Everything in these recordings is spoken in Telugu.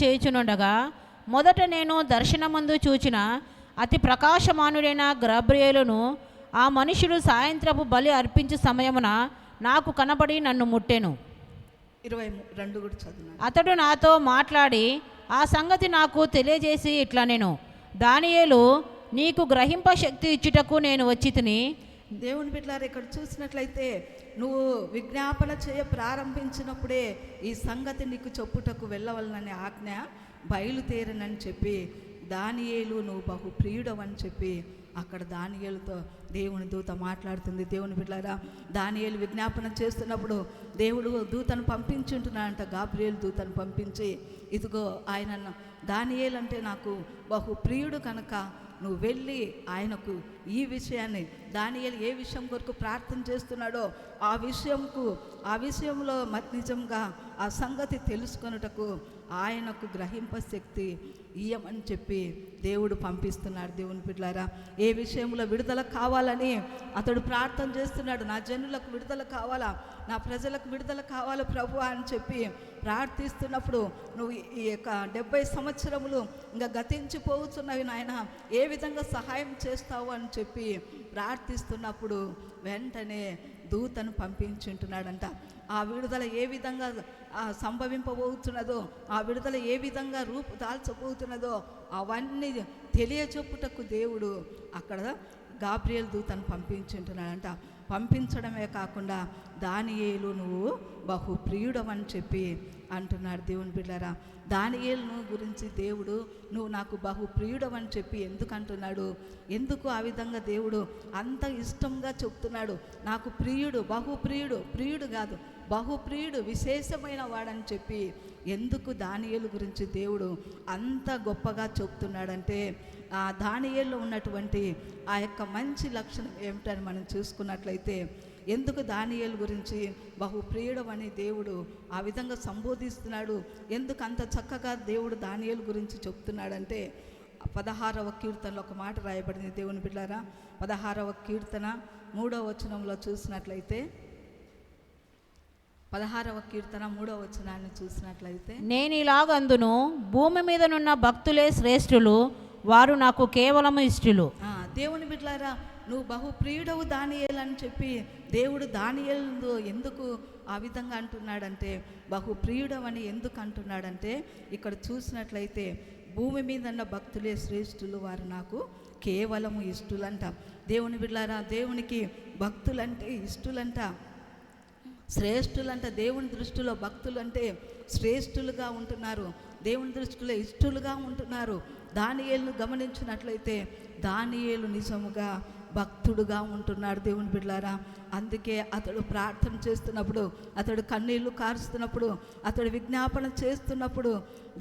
చేయుచునుండగా మొదట నేను దర్శనమందు చూచిన అతి ప్రకాశమానుడైన గబ్రియేలును ఆ మనుషుడు సాయంత్రపు బలి అర్పించే సమయమున నాకు కనబడి నన్ను ముట్టెను. 22 కూడా చదువు. అతడు నాతో మాట్లాడి ఆ సంగతి నాకు తెలియజేసి ఇట్లా, నేను దానియేలు, నీకు గ్రహింప శక్తి ఇచ్చుటకు నేను వచ్చి తిని. దేవుని బిడ్డలారా, ఇక్కడ చూసినట్లయితే నువ్వు విజ్ఞాపన చేయ ప్రారంభించినప్పుడే ఈ సంగతి నీకు చెప్పుటకు వెళ్ళవలనని ఆజ్ఞ బయలుదేరనని చెప్పి, దానియేలు నువ్వు బహు ప్రియుడవని చెప్పి అక్కడ దానియేలుతో దేవుని దూత మాట్లాడుతుంది. దేవుని బిడ్డలారా, దానియేలు విజ్ఞాపన చేస్తున్నప్పుడు దేవుడు దూతను పంపించుంటున్నాడంట. గాబ్రియేలు దూతను పంపించి, ఇదిగో ఆయన దానియేలు అంటే నాకు బహు ప్రియుడు కనుక నువ్వు వెళ్ళి ఆయనకు ఈ విషయాన్ని, దానియేలు ఏ విషయం కొరకు ప్రార్థన చేస్తున్నాడో ఆ విషయంలో నిజంగా ఆ సంగతి తెలుసుకొనుటకు ఆయనకు గ్రహింప శక్తి ఇయ్యమని చెప్పి దేవుడు పంపిస్తున్నాడు. దేవుని బిడ్డలారా, ఏ విషయంలో విడుదల కావాలని అతడు ప్రార్థన చేస్తున్నాడు. నా జనులకు విడుదల కావాలా, నా ప్రజలకు విడుదల కావాలా ప్రభు అని చెప్పి ప్రార్థిస్తున్నప్పుడు, నువ్వు ఈ యొక్క 70 సంవత్సరములు ఇంకా గతించిపోతున్నవి నాయన, ఏ విధంగా సహాయం చేస్తావు అని చెప్పి ప్రార్థిస్తున్నప్పుడు వెంటనే దూతను పంపించుంటున్నాడంట. ఆ విడుదల ఏ విధంగా సంభవింపబోతున్నదో, ఆ విడుదల ఏ విధంగా రూపు దాల్చబోతున్నదో అవన్నీ తెలియచెప్పుటకు దేవుడు అక్కడ గాబ్రియేలు దూతను పంపించుంటున్నాడంట. పంపించడమే కాకుండా దానియేలు నువ్వు బహు ప్రియుడవని చెప్పి అంటున్నాడు. దేవుని బిడ్డలారా, దానియేలును గురించి దేవుడు నువ్వు నాకు బహు ప్రియుడవని చెప్పి ఎందుకు అంటున్నాడు? ఎందుకు ఆ విధంగా దేవుడు అంత ఇష్టంగా చెప్తున్నాడు? నాకు ప్రియుడు, బహు ప్రియుడు, ప్రియుడు కాదు బహు ప్రియుడు, విశేషమైన వాడని చెప్పి ఎందుకు దానియేలు గురించి దేవుడు అంత గొప్పగా చెప్తున్నాడంటే, ఆ దానియేలులో ఉన్నటువంటి ఆ యొక్క మంచి లక్షణం ఏమిటని మనం చూసుకున్నట్లయితే, ఎందుకు దానియేలు గురించి బహు ప్రియుడమని దేవుడు ఆ విధంగా సంబోధిస్తున్నాడు, ఎందుకు అంత చక్కగా దేవుడు దానియేలు గురించి చెప్తున్నాడంటే, 16వ కీర్తనలో ఒక మాట రాయబడింది. దేవుని బిడ్డలారా, 16వ కీర్తన 3వ వచనంలో చూసినట్లయితే, 16వ కీర్తన 3వ వచనాన్ని చూసినట్లయితే, నేను ఇలాగందును, భూమి మీదనున్న భక్తులే శ్రేష్ఠులు, వారు నాకు కేవలము ఇష్టలు. దేవుని బిడ్డలారా, నువ్వు బహు ప్రియుడవు దానియేలు అని చెప్పి దేవుడు దానియేలు ఎందుకు ఆ విధంగా అంటున్నాడంటే, బహు ప్రియుడవని ఎందుకు అంటున్నాడంటే, ఇక్కడ చూసినట్లయితే భూమి మీద ఉన్న భక్తులే శ్రేష్ఠులు, వారు నాకు కేవలము ఇష్టలంట. దేవుని బిడ్డలారా, దేవునికి భక్తులంటే ఇష్టలంట, శ్రేష్ఠులంట. దేవుని దృష్టిలో భక్తులు అంటే శ్రేష్ఠులుగా ఉంటున్నారు, దేవుని దృష్టిలో ఇష్టలుగా ఉంటున్నారు. దానియేలును గమనించినట్లయితే దానియేలు నిజముగా భక్తుడుగా ఉంటున్నాడు. దేవుని బిడ్డలారా, అందుకే అతడు ప్రార్థన చేస్తున్నప్పుడు, అతడు కన్నీళ్లు కారుస్తున్నప్పుడు, అతడు విజ్ఞాపన చేస్తున్నప్పుడు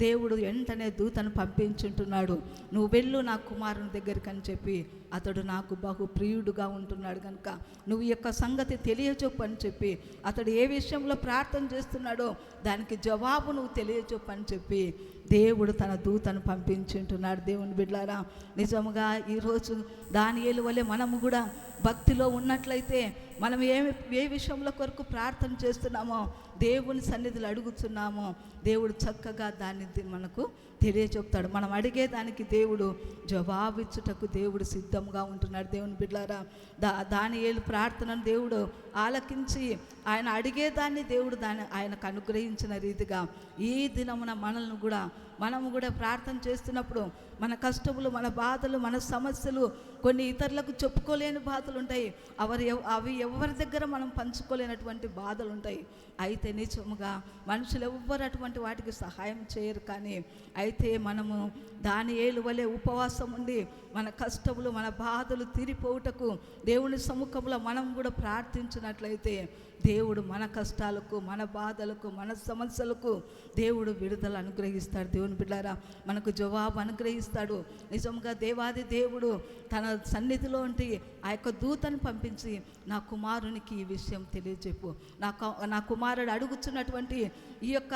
దేవుడు వెంటనే దూతను పంపించుంటున్నాడు. నువ్వు వెళ్ళు నా కుమారుని దగ్గరికి అని చెప్పి, అతడు నాకు బహు ప్రియుడుగా ఉంటున్నాడు కనుక నువ్వు ఈ యొక్క సంగతి తెలియచొప్పు అని చెప్పి, అతడు ఏ విషయంలో ప్రార్థన చేస్తున్నాడో దానికి జవాబు నువ్వు తెలియచొప్పు అని చెప్పి దేవుడు తన దూతను పంపించుంటున్నాడు. దేవుని బిడ్డలారా, నిజముగా ఈరోజు దానియేలు వలె మనము కూడా భక్తిలో ఉన్నట్లయితే, మనం ఏ విషయంలో కొరకు ప్రార్థన చేస్తున్నామో, దేవుని సన్నిధిలో అడుగుతున్నామో, దేవుడు చక్కగా దాన్ని మనకు తెలియచెప్తాడు. మనం అడిగేదానికి దేవుడు జవాబిచ్చుటకు దేవుడు సిద్ధంగా ఉంటున్నాడు. దేవుని బిడ్డలారా, దానియేలు ప్రార్థనను దేవుడు ఆలకించి ఆయన అడిగేదాన్ని దేవుడు ఆయనకు అనుగ్రహించిన రీతిగా ఈ దినమున మనము కూడా ప్రార్థన చేస్తున్నప్పుడు మన కష్టములు, మన బాధలు, మన సమస్యలు, కొన్ని ఇతరులకు చెప్పుకోలేని బాధలు ఉంటాయి. అవి ఎవరి దగ్గర మనం పంచుకోలేనటువంటి బాధలు ఉంటాయి. అయితే నిజముగా మనుషులు ఎవ్వరు అటువంటి వాటికి సహాయం చేయరు. కానీ అయితే మనము దానియేలు వలె ఉపవాసం ఉండి మన కష్టములు, మన బాధలు తీరిపోవుటకు దేవుని సముఖంలో మనం కూడా ప్రార్థించినట్లయితే దేవుడు మన కష్టాలకు, మన బాధలకు, మన సమస్యలకు దేవుడు విడుదల అనుగ్రహిస్తాడు. దేవుని బిడ్డలారా, మనకు జవాబు అనుగ్రహిస్తాడు. నిజంగా దేవాది దేవుడు తన సన్నిధిలో ఉండి ఆ యొక్క దూతను పంపించి, నా కుమారునికి ఈ విషయం తెలియజెప్పు, నా కుమారుడు అడుగుతున్నటువంటి ఈ యొక్క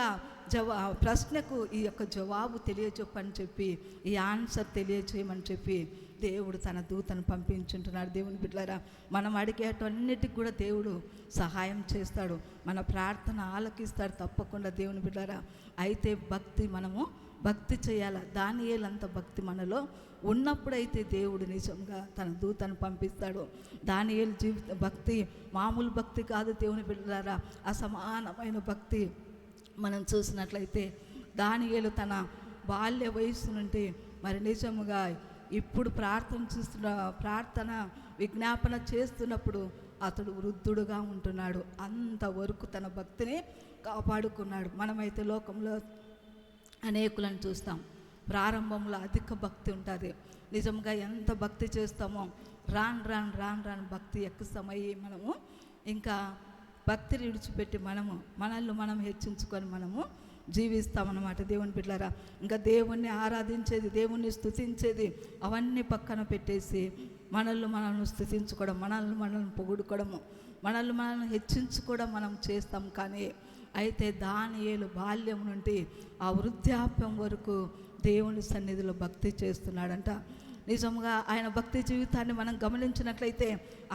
ప్రశ్నకు ఈ యొక్క జవాబు తెలియజెప్పు అని చెప్పి, ఈ ఆన్సర్ తెలియజేయమని చెప్పి దేవుడు తన దూతను పంపించుంటున్నాడు. దేవుని బిడ్డలారా, మనం అడిగేటన్నిటికి కూడా దేవుడు సహాయం చేస్తాడు, మన ప్రార్థన ఆలకిస్తాడు తప్పకుండా. దేవుని బిడ్డలారా, అయితే భక్తి మనము భక్తి చేయాలి. దానియేలంత భక్తి మనలో ఉన్నప్పుడైతే దేవుడు నిజంగా తన దూతను పంపిస్తాడు. దానియేలు జీవిత భక్తి మామూలు భక్తి కాదు దేవుని బిడ్డలారా, అసమానమైన భక్తి. మనం చూసినట్లయితే దానియేలు తన బాల్య వయస్సు నుండి మరి నిజముగా ఇప్పుడు ప్రార్థన విజ్ఞాపన చేస్తున్నప్పుడు అతడు వృద్ధుడుగా ఉంటున్నాడు. అంతవరకు తన భక్తిని కాపాడుకున్నాడు. మనమైతే లోకంలో అనేకులను చూస్తాం, ప్రారంభంలో అధిక భక్తి ఉంటుంది. నిజంగా ఎంత భక్తి చేస్తామో రాను భక్తి ఎక్కువమయ్యి మనము ఇంకా భక్తిని విడిచిపెట్టి మనల్ని మనం హెచ్చించుకొని మనము జీవిస్తామన్నమాట. దేవుని బిడ్డలారా, ఇంకా దేవుణ్ణి ఆరాధించేది, దేవుణ్ణి స్తుతించేది అవన్నీ పక్కన పెట్టేసి మనల్ని స్తుతించుకోవడం, మనల్ని పొగుడుకోవడము, మనల్ని హెచ్చించుకోవడం మనం చేస్తాం. కానీ అయితే దానియేలు బాల్యం నుండి ఆ వృద్ధాప్యం వరకు దేవుని సన్నిధిలో భక్తి చేస్తున్నాడంట. నిజంగా ఆయన భక్తి జీవితాన్ని మనం గమనించినట్లయితే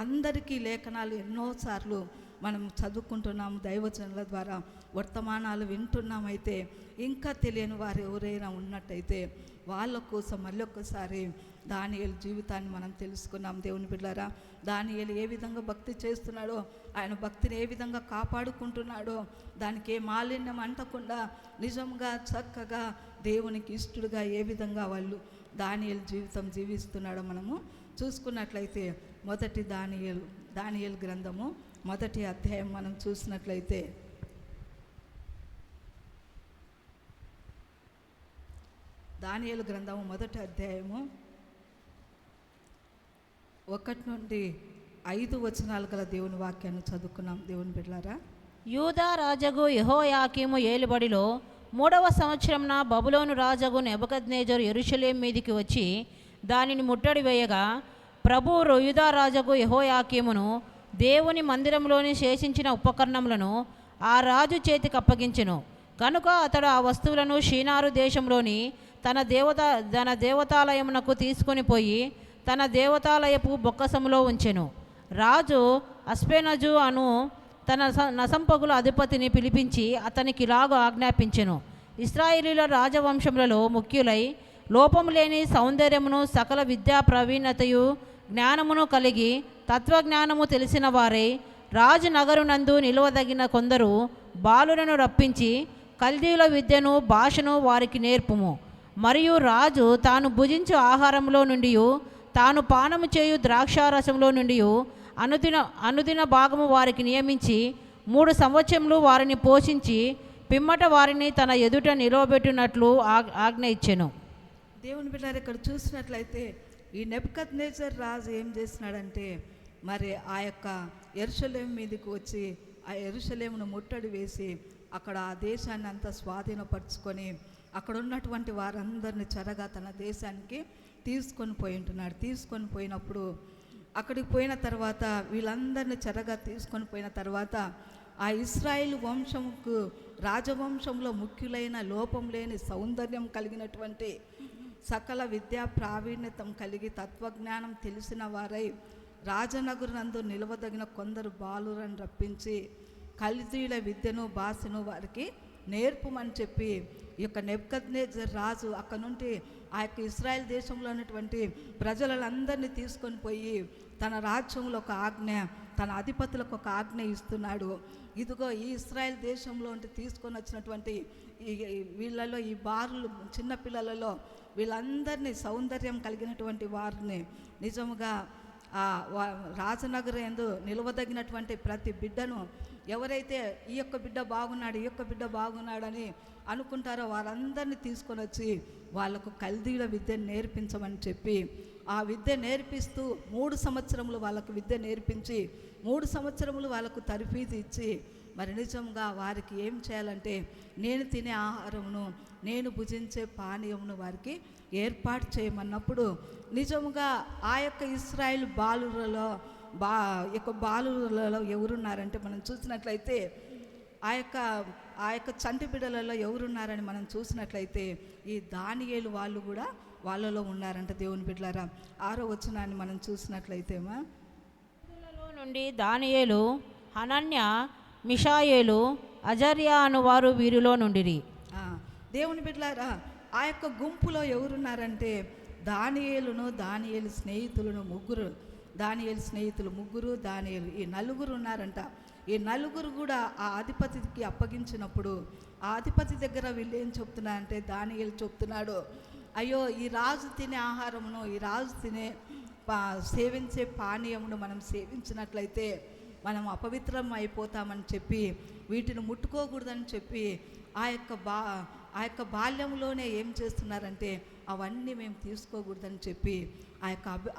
అందరికీ లేఖనాలు ఎన్నోసార్లు మనం చదువుకుంటున్నాం, దైవజనుల ద్వారా వర్తమానాలు వింటున్నామైతే ఇంకా తెలియని వారు ఎవరైనా ఉన్నట్టయితే వాళ్ళ కోసం మళ్ళీ ఒక్కసారి దానియేలు జీవితాన్ని మనం తెలుసుకున్నాం. దేవుని బిడ్డలారా, దానియేలు ఏ విధంగా భక్తి చేస్తున్నాడో, ఆయన భక్తిని ఏ విధంగా కాపాడుకుంటున్నాడో, దానికి ఏ మాలిన్యం అంటకుండా నిజంగా చక్కగా దేవునికి ఇష్టడుగా ఏ విధంగా వాళ్ళు దానియేలు జీవితం జీవిస్తున్నాడో మనము చూసుకున్నట్లయితే మొదటి దానియేలు గ్రంథము 1వ అధ్యాయం మనం చూసినట్లయితే దానియేలు గ్రంథము 1వ అధ్యాయము 1 నుండి 5 వచనాలు గల దేవుని వాక్యాన్ని చదువుకున్నాం. దేవుని బిడ్డలారా, యూదా రాజగు యెహోయాకీము ఏలుబడిలో 3వ సంవత్సరంన బబులోను రాజగు నెబుకద్నెజరు యెరూషలేము మీదికి వచ్చి దానిని ముట్టడి వేయగా ప్రభువు యూదా రాజగు యెహోయాకీమును దేవుని మందిరంలోని శేషించిన ఉపకరణములను ఆ రాజు చేతికి అప్పగించెను. కనుక అతడు ఆ వస్తువులను షీనారు దేశంలోని తన దేవతాలయమునకు తీసుకొని పోయి తన దేవతాలయపు బొక్కసములో ఉంచెను. రాజు అస్పెనజు అను తన నసంపగుల అధిపతిని పిలిపించి అతనికి ఇలాగ ఆజ్ఞాపించెను: ఇశ్రాయేలీల రాజవంశములలో ముఖ్యులై లోపము లేని సౌందర్యమును సకల విద్యా ప్రవీణతయు జ్ఞానమును కలిగి తత్వజ్ఞానము తెలిసిన వారై రాజు నగరునందు నిలువదగిన కొందరు బాలులను రప్పించి కల్దీయుల విద్యను భాషను వారికి నేర్పుము. మరియు రాజు తాను భుజించు ఆహారంలో నుండి తాను పానము చేయు ద్రాక్షారసంలో నుండి అనుదిన భాగము వారికి నియమించి 3 సంవత్సరములు వారిని పోషించి పిమ్మట వారిని తన ఎదుట నిలవబెట్టినట్లు ఆజ్ఞ ఇచ్చెను. దేవుని బిడ్డలారా, ఇక్కడ చూసినట్లయితే ఈ నెబుకద్నెజర్ రాజు ఏం చేస్తున్నాడంటే మరి ఆ యొక్క యెరూషలేము మీదకి వచ్చి ఆ యెరూషలేమును ముట్టడి వేసి అక్కడ ఆ దేశాన్ని అంతా స్వాధీనపరుచుకొని అక్కడ ఉన్నటువంటి వారందరినీ చెరగా తన దేశానికి తీసుకొని పోయినప్పుడు అక్కడికి పోయిన తర్వాత వీళ్ళందరినీ చెరగా తీసుకొని పోయిన తర్వాత ఆ ఇశ్రాయేల్ వంశంకు రాజవంశంలో ముఖ్యులైన లోపం లేని సౌందర్యం కలిగినటువంటి సకల విద్యా ప్రావీణ్యతం కలిగి తత్వజ్ఞానం తెలిసిన వారై రాజనగరునందు నిలవదగిన కొందరు బాలురని రప్పించి కల్దీయుల విద్యను భాషను వారికి నేర్పుమని చెప్పి ఈ యొక్క నెబుకద్నెజర్ రాజు అక్కడ నుండి ఆ యొక్క ఇశ్రాయేల్ దేశంలో ఉన్నటువంటి ప్రజలందరినీ తీసుకొని పోయి తన రాజ్యంలో ఒక ఆజ్ఞ, తన అధిపతులకు ఒక ఆజ్ఞ ఇస్తున్నాడు. ఇదిగో ఈ ఇశ్రాయేల్ దేశంలో తీసుకొని వచ్చినటువంటి వీళ్ళలో ఈ బారులు చిన్నపిల్లలలో వీళ్ళందరినీ సౌందర్యం కలిగినటువంటి వారిని నిజముగా రాజనగరం యందు నిలవదగినటువంటి ప్రతి బిడ్డను ఎవరైతే ఈ యొక్క బిడ్డ బాగున్నాడని అనుకుంటారో వారందరినీ తీసుకొని వచ్చి వాళ్ళకు కల్దీయుల విద్యను నేర్పించమని చెప్పి ఆ విద్య నేర్పిస్తూ 3 సంవత్సరములు వాళ్ళకు విద్య నేర్పించి 3 సంవత్సరములు వాళ్ళకు తర్ఫీదు ఇచ్చి మరి నిజంగా వారికి ఏం చేయాలంటే నేను తినే ఆహారమును నేను భుజించే పానీయమును వారికి ఏర్పాటు చేయమన్నప్పుడు నిజంగా ఆ యొక్క ఇశ్రాయేల్ బాలులలో ఎవరున్నారంటే మనం చూసినట్లయితే ఆ యొక్క చంటి బిడ్డలలో ఎవరున్నారని మనం చూసినట్లయితే ఈ దానియేలు వాళ్ళు కూడా వాళ్ళలో ఉన్నారంట. దేవుని బిడ్డలారా, 6వ వచనాన్ని మనం చూసినట్లయితే నుండి దానియేలు, హనన్య, మిషాయేలు, అజర్యా అను వారు వీరిలో నుండిరి. దేవుని బిడ్డలారా, ఆ యొక్క గుంపులో ఎవరున్నారంటే దానియేలు స్నేహితులను ముగ్గురు, దానియేలు స్నేహితులు ముగ్గురు, దానియేలు ఈ నలుగురు ఉన్నారంట. ఈ నలుగురు కూడా ఆ అధిపతికి అప్పగించినప్పుడు ఆ అధిపతి దగ్గర వీళ్ళు ఏం చెప్తున్నారంటే, దానియేలు చెప్తున్నాడు, అయ్యో ఈ రాజు తినే ఆహారమును, ఈ రాజు తినే సేవించే పానీయమును మనం సేవించినట్లయితే మనం అపవిత్రం అయిపోతామని చెప్పి వీటిని ముట్టుకోకూడదని చెప్పి ఆ యొక్క బాల్యంలోనే ఏం చేస్తున్నారంటే అవన్నీ మేము తీసుకోకూడదని చెప్పి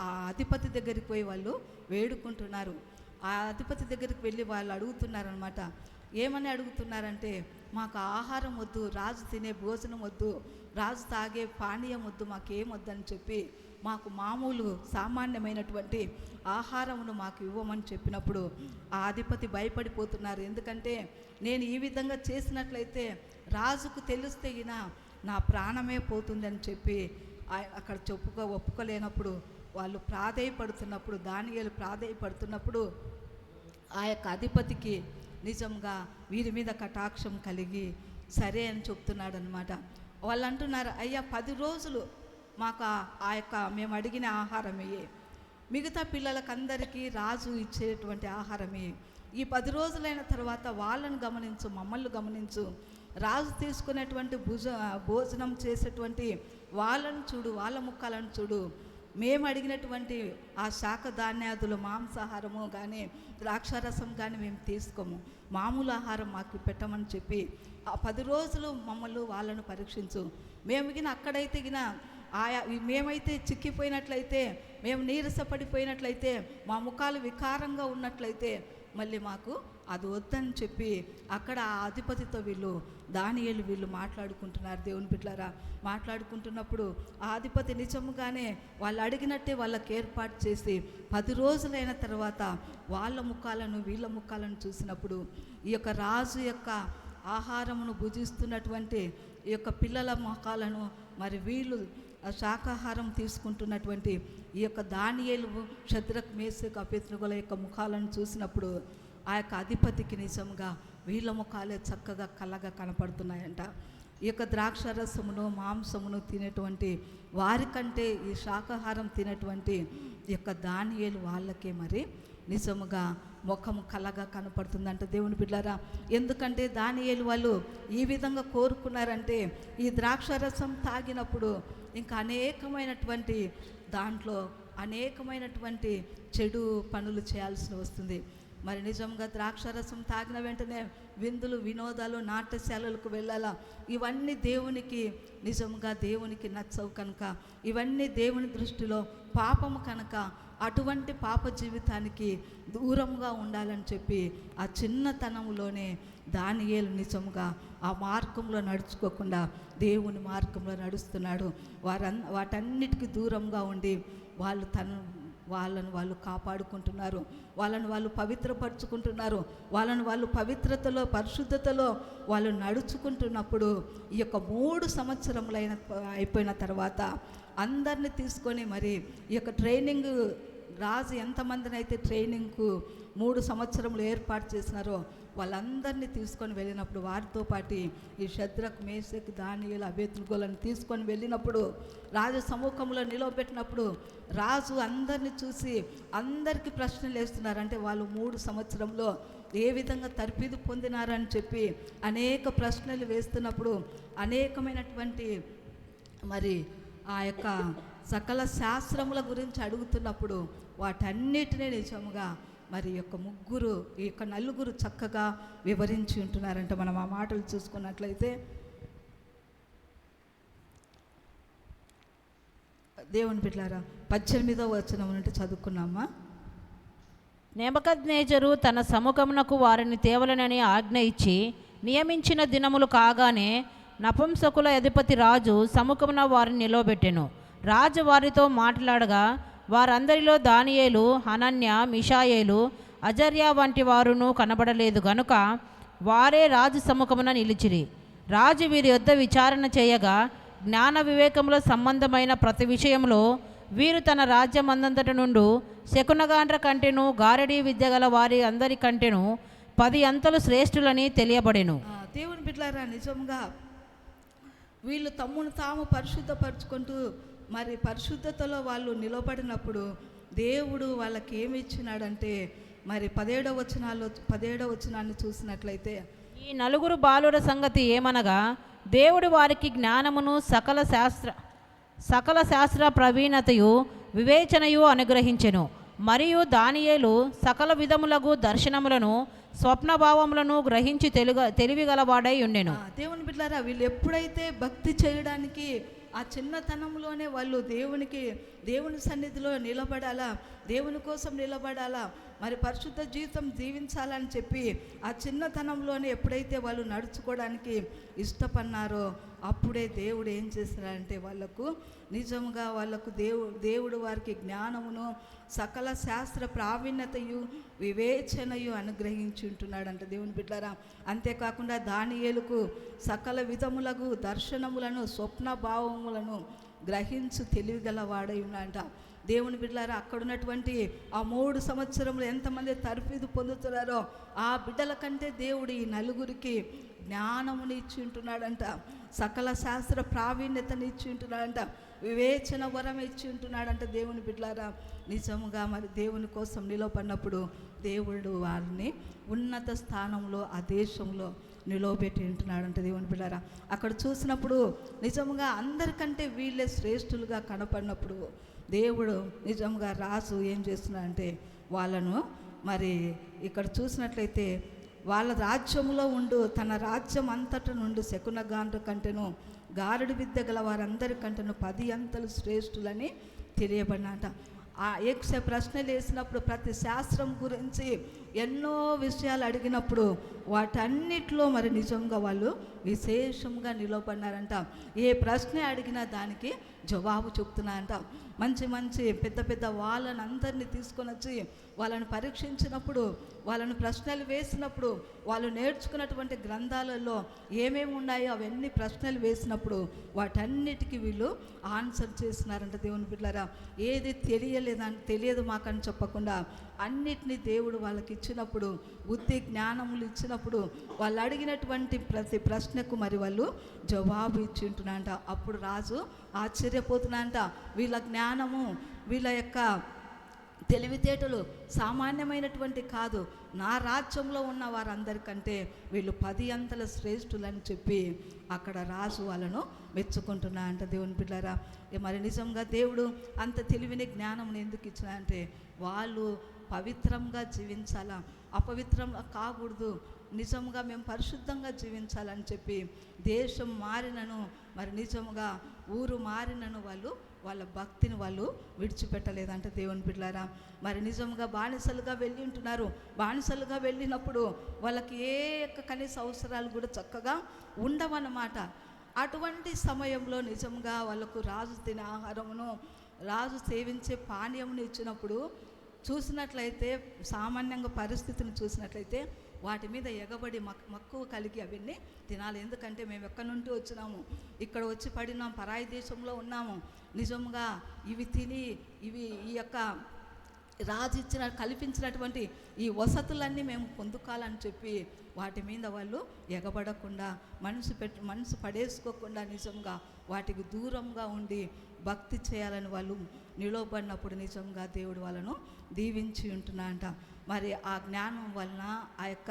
ఆ అధిపతి దగ్గరికి పోయి వాళ్ళు వేడుకుంటున్నారు. ఆ అధిపతి దగ్గరికి వెళ్ళి వాళ్ళు అడుగుతున్నారనమాట. ఏమని అడుగుతున్నారంటే, మాకు ఆహారం వద్దు, రాజు తినే భోజనం వద్దు, రాజు తాగే పానీయం వద్దు, మాకేం వద్దని చెప్పి మాకు మామూలు సామాన్యమైనటువంటి ఆహారమును మాకు ఇవ్వమని చెప్పినప్పుడు ఆ అధిపతి భయపడిపోతున్నారు. ఎందుకంటే నేను ఈ విధంగా చేసినట్లయితే రాజుకు తెలిస్తే నా ప్రాణమే పోతుందని చెప్పి అక్కడ ఒప్పుకోలేనప్పుడు వాళ్ళు ప్రాధేయపడుతున్నప్పుడు, దానియేలు ప్రాధేయపడుతున్నప్పుడు ఆ యొక్క అధిపతికి నిజంగా వీరి మీద కటాక్షం కలిగి సరే అని చెప్తున్నాడు అనమాట. వాళ్ళు అంటున్నారు, అయ్యా 10 రోజులు మాకు ఆ యొక్క మేము అడిగిన ఆహారమే, మిగతా పిల్లలకందరికీ రాజు ఇచ్చేటువంటి ఆహారమే, ఈ 10 రోజులైన తర్వాత వాళ్ళను గమనించు, మమ్మల్ని గమనించు, రాజు తీసుకునేటువంటి భోజనం చేసేటువంటి వాళ్ళను చూడు, వాళ్ళ ముఖాలను చూడు, మేము అడిగినటువంటి ఆ శాఖ ధాన్యాదులు మాంసాహారము కానీ ద్రాక్షారసం కానీ మేము తీసుకోము, మామూలు ఆహారం మాకు పెట్టమని చెప్పి ఆ 10 రోజులు మమ్మల్ని వాళ్ళను పరీక్షించు, మేము అక్కడైతే మేమైతే చిక్కిపోయినట్లయితే, మేము నీరసపడిపోయినట్లయితే, మా ముఖాలు వికారంగా ఉన్నట్లయితే మళ్ళీ మాకు అది వద్దని చెప్పి అక్కడ ఆ అధిపతితో వీళ్ళు మాట్లాడుకుంటున్నారు. దేవుని బిడ్డలారా, మాట్లాడుకుంటున్నప్పుడు ఆ అధిపతి నిజముగానే వాళ్ళు అడిగినట్టే వాళ్ళకి ఏర్పాటు చేసి 10 రోజులైన తర్వాత వాళ్ళ ముఖాలను వీళ్ళ ముఖాలను చూసినప్పుడు ఈ యొక్క రాజు యొక్క ఆహారమును భుజిస్తున్నటువంటి ఈ యొక్క పిల్లల ముఖాలను, మరి వీళ్ళు శాకాహారం తీసుకుంటున్నటువంటి ఈ యొక్క దానియేలు, షద్రక్, మేషక్, అబేద్నెగోల యొక్క ముఖాలను చూసినప్పుడు ఆ యొక్క అధిపతికి నిజంగా వీళ్ళ ముఖాలే చక్కగా కళ్ళగా కనపడుతున్నాయంట. ఈ యొక్క ద్రాక్షరసమును మాంసమును తినేటువంటి వారికంటే ఈ శాకాహారం తినేటువంటి ఈ యొక్క దానియేలు వాళ్ళకే మరి నిజముగా ముఖము కలగా కనపడుతుందంట. దేవుని బిడ్డలారా, ఎందుకంటే దానియేలు వాళ్ళు ఈ విధంగా కోరుకున్నారంటే ఈ ద్రాక్షరసం తాగినప్పుడు ఇంకా అనేకమైనటువంటి చెడు పనులు చేయాల్సి వస్తుంది. మరి నిజంగా ద్రాక్షరసం తాగిన వెంటనే విందులు, వినోదాలు, నాట్యశాలలకు వెళ్ళాలా, ఇవన్నీ దేవునికి నచ్చవు కనుక, ఇవన్నీ దేవుని దృష్టిలో పాపము కనుక అటువంటి పాప జీవితానికి దూరంగా ఉండాలని చెప్పి ఆ చిన్నతనంలోనే దానియేలు నిజంగా ఆ మార్గంలో నడుచుకోకుండా దేవుని మార్గంలో నడుస్తున్నాడు. వాటన్నిటికీ దూరంగా ఉండి వాళ్ళను వాళ్ళు కాపాడుకుంటున్నారు, వాళ్ళను వాళ్ళు పవిత్రపరుచుకుంటున్నారు, వాళ్ళను వాళ్ళు పవిత్రతలో, పరిశుద్ధతలో వాళ్ళు నడుచుకుంటున్నప్పుడు ఈ యొక్క 3 సంవత్సరములు అయిపోయిన తర్వాత అందరిని తీసుకొని మరి ఈ యొక్క ట్రైనింగ్, రాజు ఎంతమందిని అయితే ట్రైనింగ్కు 3 సంవత్సరములు ఏర్పాటు చేసినారో వాళ్ళందరినీ తీసుకొని వెళ్ళినప్పుడు, వారితో పాటు ఈ షద్రక్, మేషక్, దానియేలు, అబేద్నెగోలను తీసుకొని వెళ్ళినప్పుడు రాజు సముఖంలో నిలవబెట్టినప్పుడు రాజు అందరినీ చూసి అందరికీ ప్రశ్నలు వేస్తున్నారు. అంటే వాళ్ళు 3 సంవత్సరంలో ఏ విధంగా తర్ఫీదు పొందినారని చెప్పి అనేక ప్రశ్నలు వేస్తున్నప్పుడు అనేకమైనటువంటి మరి ఆ యొక్క సకల శాస్త్రముల గురించి అడుగుతున్నప్పుడు వాటన్నిటినీ నిజముగా మరి ఈ యొక్క నలుగురు చక్కగా వివరించి ఉంటున్నారంట. మనం ఆ మాటలు చూసుకున్నట్లయితే దేవుని బిడ్డలారా 18వ వచనం నుండి చదువుకున్నామా. నెబుకద్నెజరు తన సముఖమునకు వారిని తేవలనని ఆజ్ఞ ఇచ్చి నియమించిన దినములు కాగానే నపుంసకుల అధిపతి రాజు సముఖమున వారిని నిలవబెట్టెను. రాజు వారితో మాట్లాడగా వారందరిలో దానియేలు, హనన్య, మిషాయేలు, అజర్యా వంటి వారును కనబడలేదు గనుక వారే రాజు సముఖమున నిలిచిరి. రాజు వీరి యొద్ద విచారణ చేయగా జ్ఞాన వివేకముల సంబంధమైన ప్రతి విషయంలో వీరు తన రాజ్యమందంతటి నుండి శకునగాండ్ర కంటెను, గారడీ విద్య గల వారి అందరి కంటెను 10 అంతలు శ్రేష్ఠులని తెలియబడెను. దేవుని బిడ్డలారా, నిజంగా వీళ్ళు తమ్మును తాము పరిశుద్ధపరచుకుంటూ మరి పరిశుద్ధతలో వాళ్ళు నిలబడినప్పుడు దేవుడు వాళ్ళకి ఏమి ఇచ్చినాడంటే మరి 17వ వచనాన్ని చూసినట్లయితే, ఈ నలుగురు బాలుర సంగతి ఏమనగా, దేవుడు వారికి జ్ఞానమును సకల శాస్త్ర ప్రవీణతయు వివేచనయు అనుగ్రహించెను. మరియు దానియేలు సకల విధములగు దర్శనములను స్వప్నభావములను గ్రహించి తెలివిగలవాడై ఉండెను. దేవుని బిడ్డలారా, వీళ్ళు ఎప్పుడైతే భక్తి చేయడానికి ఆ చిన్నతనంలోనే వాళ్ళు దేవుని సన్నిధిలో నిలబడాలా, దేవుని కోసం నిలబడాలా, మరి పరిశుద్ధ జీవితం జీవించాలని చెప్పి ఆ చిన్నతనంలోనే ఎప్పుడైతే వాళ్ళు నడుచుకోవడానికి ఇష్టపడినారో అప్పుడే దేవుడు ఏం చేస్తున్నాడంటే వాళ్ళకు నిజంగా వాళ్ళకు దేవుడు వారికి జ్ఞానమును సకల శాస్త్ర ప్రావీణ్యతయు వివేచనయు అనుగ్రహించి ఉంటున్నాడంట దేవుని బిడ్డలారా. అంతేకాకుండా దానియేలుకు సకల విధములకు దర్శనములను స్వప్న భావములను గ్రహించు తెలివిగలవాడై ఉన్నాడంట. దేవుని బిడ్డలారా, అక్కడ ఉన్నటువంటి ఆ 3 సంవత్సరములు ఎంతమంది తర్ఫీదు పొందుతున్నారో ఆ బిడ్డల కంటే దేవుడు ఈ నలుగురికి జ్ఞానముని ఇచ్చి ఉంటున్నాడంట, సకల శాస్త్ర ప్రావీణ్యతని ఇచ్చి ఉంటున్నాడంట, వివేచన వరం ఇచ్చి ఉంటున్నాడంట. దేవుని బిడ్డలారా, నిజముగా మరి దేవుని కోసం నిలబడినప్పుడు దేవుడు వారిని ఉన్నత స్థానంలో ఆ దేశంలో నిలవబెట్టి ఉంటున్నాడంట. దేవుని బిడ్డలారా, అక్కడ చూసినప్పుడు నిజముగా అందరికంటే వీళ్ళే శ్రేష్ఠులుగా కనపడినప్పుడు దేవుడు నిజంగా రాజు ఏం చేస్తున్నాడంటే వాళ్ళను మరి ఇక్కడ చూసినట్లయితే వాళ్ళ రాజ్యంలో ఉండు తన రాజ్యం అంతట నుండి శకునగాండ్ర కంటేను గారడి విద్య గల వారందరికంటేను 10 అంతలు శ్రేష్ఠులని తెలియబడినంట. ఆ ప్రశ్నలు వేసినప్పుడు ప్రతి శాస్త్రం గురించి ఎన్నో విషయాలు అడిగినప్పుడు వాటన్నిటిలో మరి నిజంగా వాళ్ళు విశేషంగా నిలబడినారంట. ఏ ప్రశ్న అడిగినా దానికి జవాబు చెప్తున్నారంట. మంచి పెద్ద పెద్ద వాళ్ళని అందరినీ తీసుకొని వచ్చి వాళ్ళని పరీక్షించినప్పుడు, వాళ్ళని ప్రశ్నలు వేసినప్పుడు, వాళ్ళు నేర్చుకున్నటువంటి గ్రంథాలలో ఏమేమి ఉన్నాయో అవన్నీ ప్రశ్నలు వాటన్నిటికీ వీళ్ళు ఆన్సర్ చేసినారంట. దేవుని బిడ్డలారా, ఏది తెలియదు మాకని చెప్పకుండా అన్నిటినీ దేవుడు వాళ్ళకి ఇచ్చినప్పుడు, బుద్ధి జ్ఞానములు ఇచ్చినప్పుడు వాళ్ళు అడిగినటువంటి ప్రతి ప్రశ్నకు మరి వాళ్ళు జవాబు ఇచ్చి ఉంటున్నారంట. అప్పుడు రాజు ఆశ్చర్యపోతున్నారంట. వీళ్ళ జ్ఞానము, వీళ్ళ యొక్క తెలివితేటలు సామాన్యమైనటువంటి కాదు, నా రాజ్యంలో ఉన్న వారందరికంటే వీళ్ళు 10 అంతల శ్రేష్ఠులని చెప్పి అక్కడ రాజు వాళ్ళను మెచ్చుకుంటున్నా అంట. దేవుని బిడ్డలారా, మరి నిజంగా దేవుడు అంత తెలివిని జ్ఞానం ఎందుకు ఇచ్చినా అంటే వాళ్ళు పవిత్రంగా జీవించాలా, అపవిత్రంగా కాకూడదు, నిజంగా మేము పరిశుద్ధంగా జీవించాలని చెప్పి దేశం మారినను మరి నిజంగా ఊరు మారినను వాళ్ళ భక్తిని వాళ్ళు విడిచిపెట్టలేదంట. దేవుని బిడ్డలారా, మరి నిజంగా బానిసలుగా వెళ్ళి ఉంటున్నారు. బానిసలుగా వెళ్ళినప్పుడు వాళ్ళకి ఏ కనీస అవసరాలు కూడా చక్కగా ఉండవన్నమాట. అటువంటి సమయంలో నిజంగా వాళ్ళకు రాజు తినే ఆహారమును, రాజు సేవించే పానీయమును ఇచ్చినప్పుడు చూసినట్లయితే, సామాన్యంగా పరిస్థితిని చూసినట్లయితే వాటి మీద ఎగబడి మక్కువ కలిగి అవన్నీ తినాలి. ఎందుకంటే మేము ఎక్కడి నుండి వచ్చినాము, ఇక్కడ వచ్చి పడినాం, పరాయి దేశంలో ఉన్నాము, నిజంగా ఇవి తిని ఈ యొక్క రాజు కల్పించినటువంటి ఈ వసతులన్నీ మేము పొందుకోవాలని చెప్పి వాటి మీద వాళ్ళు ఎగబడకుండా మనసు పడేసుకోకుండా నిజంగా వాటికి దూరంగా ఉండి భక్తి చేయాలని వాళ్ళు నిలవబడినప్పుడు నిజంగా దేవుడు వాళ్ళను దీవించి ఉంటున్నాడంట. మరి ఆ జ్ఞానం వలన, ఆ యొక్క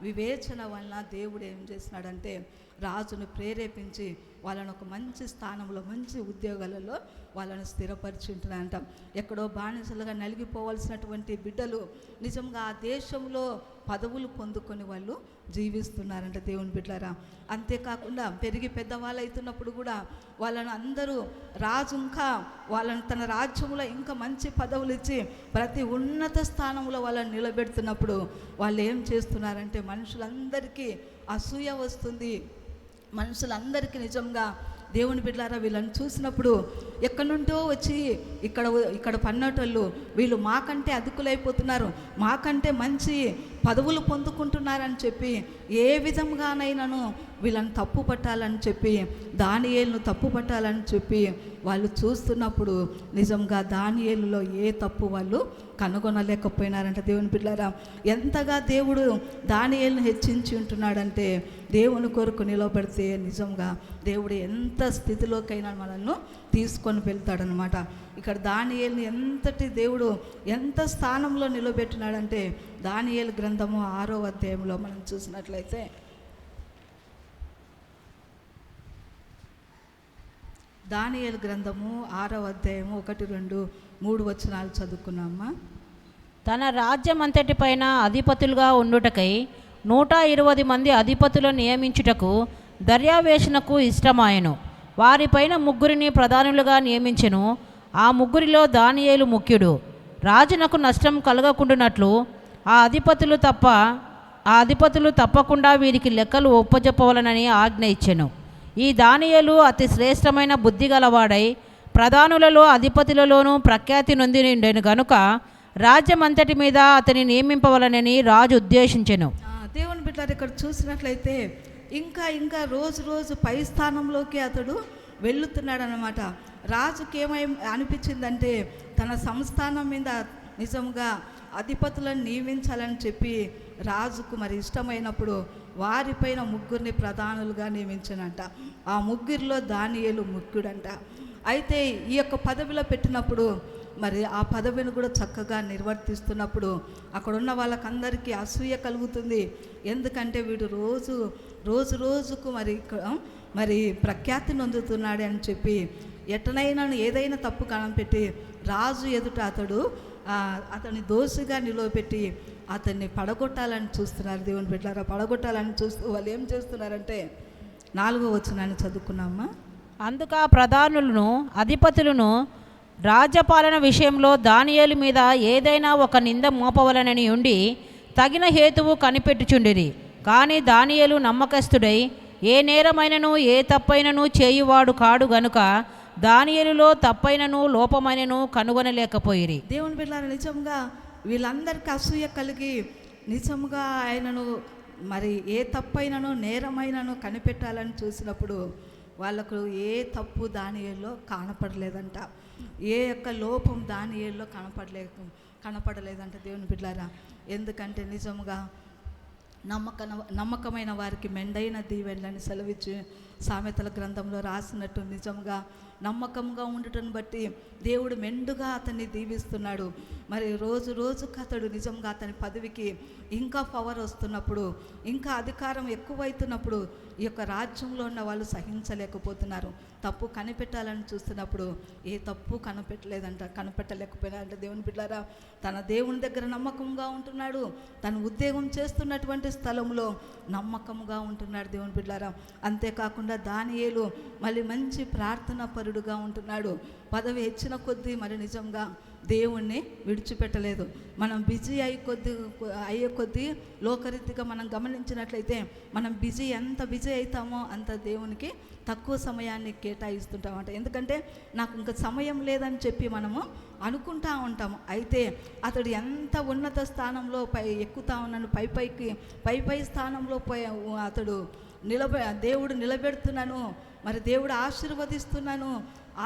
వివేచన వలన దేవుడు ఏం చేస్తున్నాడంటే రాజును ప్రేరేపించి వాళ్ళను ఒక మంచి స్థానంలో, మంచి ఉద్యోగాలలో వాళ్ళను స్థిరపరిచి ఉంటున్నారంట. ఎక్కడో బానిసలుగా నలిగిపోవాల్సినటువంటి బిడ్డలు నిజంగా ఆ దేశంలో పదవులు పొందుకొని వాళ్ళు జీవిస్తున్నారంట. దేవుని బిడ్డలారా, అంతేకాకుండా పెరిగి పెద్దవాళ్ళు అవుతున్నప్పుడు కూడా వాళ్ళను అందరూ రాజు ఇంకా వాళ్ళని తన రాజ్యంలో ఇంకా మంచి పదవులు ఇచ్చి ప్రతి ఉన్నత స్థానంలో వాళ్ళని నిలబెడుతున్నప్పుడు వాళ్ళు ఏం చేస్తున్నారంటే మనుషులందరికీ అసూయ వస్తుంది. మనుషులందరికీ నిజంగా దేవుని బిడ్డలారా వీళ్ళని చూసినప్పుడు ఎక్కడి నుండో వచ్చి ఇక్కడ పన్నటోళ్ళు వీళ్ళు మాకంటే అదుకులైపోతున్నారు, మాకంటే మంచి పదవులు పొందుకుంటున్నారని చెప్పి ఏ విధంగానైనాను వీళ్ళని తప్పు పట్టాలని చెప్పి, దానియేలును తప్పు పట్టాలని చెప్పి వాళ్ళు చూస్తున్నప్పుడు నిజంగా దానియేలులో ఏ తప్పు వాళ్ళు కనుగొనలేకపోయినారంట. దేవుని బిడ్డలారా, ఎంతగా దేవుడు దానియేలును హెచ్చించి ఉంటున్నాడంటే, దేవుని కొరకు నిలబడితే నిజంగా దేవుడు ఎంత స్థితిలోకైనా మనల్ని తీసుకొని వెళ్తాడనమాట. ఇక్కడ దానియేలుని ఎంతటి దేవుడు ఎంత స్థానంలో నిలబెట్టినాడంటే, దానియేలు గ్రంథము 6వ అధ్యాయంలో మనం చూసినట్లయితే, దానియేలు గ్రంథము 6వ అధ్యాయము 1, 2, 3 వచనాలు చదువుకున్నామా. తన రాజ్యమంతటిపైన అధిపతులుగా ఉండుటకై 120 మంది అధిపతులను నియమించుటకు దర్యావేషునకు ఇష్టమాయెను. వారిపైన 3 ప్రధానులుగా నియమించెను. ఆ 3 దానియేలు ముఖ్యుడు. రాజునకు నష్టం కలగకుండానట్లు ఆ అధిపతులు తప్పకుండా వీరికి లెక్కలు ఒప్పజెప్పవలనని ఆజ్ఞ ఇచ్చెను. ఈ దానియేలు అతి శ్రేష్టమైన బుద్ధి గలవాడై ప్రధానులలో అధిపతులలోనూ ప్రఖ్యాతి నొందిండెను గనుక రాజ్యమంతటి మీద అతని నియమింపవలనని రాజు ఉద్దేశించెను. దేవుని బిడ్డలారా, ఇక్కడ చూసినట్లయితే ఇంకా ఇంకా రోజు పై స్థానంలోకి అతడు వెళ్ళుతున్నాడు అన్నమాట. రాజుకి ఏమై అనిపించిందంటే, తన సంస్థానం మీద నిజంగా అధిపతులను నియమించాలని చెప్పి రాజుకు మరి ఇష్టమైనప్పుడు వారిపైన 3 ప్రధానులుగా నియమించానంట. ఆ 3లో దానియేలు ముఖ్యుడంట. అయితే ఈ యొక్క పదవిలో పెట్టినప్పుడు మరి ఆ పదవిని కూడా చక్కగా నిర్వర్తిస్తున్నప్పుడు అక్కడ ఉన్న వాళ్ళకందరికీ అసూయ కలుగుతుంది. ఎందుకంటే వీడు రోజుకు మరి ప్రఖ్యాతి నొందుతున్నాడు అని చెప్పి ఎట్టనైనా ఏదైనా తప్పు కనిపెట్టి రాజు ఎదుట అతన్ని దోషిగా నిలవబెట్టి అతన్ని పడగొట్టాలని చూస్తున్నారు. దేవుని బిడ్డలారా, పడగొట్టాలని చూస్తూ వాళ్ళు ఏం చేస్తున్నారంటే 4వ వచనాన్ని చదువుకున్నామా. అందుకు ఆ ప్రధానులను అధిపతులను రాజ్యపాలన విషయంలో దానియేలు మీద ఏదైనా ఒక నింద మోపవలనని ఉండి తగిన హేతువు కనిపెట్టుచుండిరి. కానీ దానియేలు నమ్మకస్తుడై ఏ నేరమైనను ఏ తప్పైనను చేయువాడు కాడు గనుక దానియేలులో తప్పైనను లోపమైనను కనుగొనలేకపోయిరి. దేవుని బిడ్డలారా, నిజంగా వీళ్ళందరికీ అసూయ కలిగి నిజంగా ఆయనను మరి ఏ తప్పైనను నేరమైనను కనిపెట్టాలని చూసినప్పుడు వాళ్ళకు ఏ తప్పు దానియేలులో కనపడలేదంట. ఏ యొక్క లోపం దానియేలులో కనపడలేదంట. దేవుని బిడ్డలారా, ఎందుకంటే నిజంగా నమ్మకమైన వారికి మెండైన దీవెనలని సెలవిచ్చి సామెతల గ్రంథంలో రాసినట్టు నిజంగా నమ్మకంగా ఉండటం బట్టి దేవుడు మెండుగా అతన్ని దీవిస్తున్నాడు. మరి రోజుకు అతడు నిజంగా అతని పదవికి ఇంకా పవర్ వస్తున్నప్పుడు, ఇంకా అధికారం ఎక్కువైతున్నప్పుడు ఈ యొక్క రాజ్యంలో ఉన్న వాళ్ళు సహించలేకపోతున్నారు. తప్పు కనిపెట్టాలని చూస్తున్నప్పుడు ఏ తప్పు కనిపెట్టలేకపోయినారంటే దేవుని బిడ్డలారా, తన దేవుని దగ్గర నమ్మకంగా ఉంటున్నాడు. తను ఉద్యోగం చేస్తున్నటువంటి స్థలంలో నమ్మకంగా ఉంటున్నాడు. దేవుని బిడ్డలారా, అంతేకాకుండా దానియేలు మళ్ళీ మంచి ప్రార్థన పరుడుగా ఉంటున్నాడు. పదవి హెచ్చిన కొద్దీ మరి నిజంగా దేవుణ్ణి విడిచిపెట్టలేదు. మనం బిజీ అయ్యే కొద్దీ లోకరీతిగా మనం గమనించినట్లయితే మనం ఎంత బిజీ అవుతామో అంత దేవునికి తక్కువ సమయాన్ని కేటాయిస్తుంటామంట. ఎందుకంటే నాకు ఇంకా సమయం లేదని చెప్పి మనము అనుకుంటా ఉంటాము. అయితే అతడు ఎంత ఉన్నత స్థానంలో ఎక్కుతా ఉన్నాను, పై స్థానంలో అతడు దేవుడు నిలబెడుతున్నాను, మరి దేవుడు ఆశీర్వదిస్తున్నాను,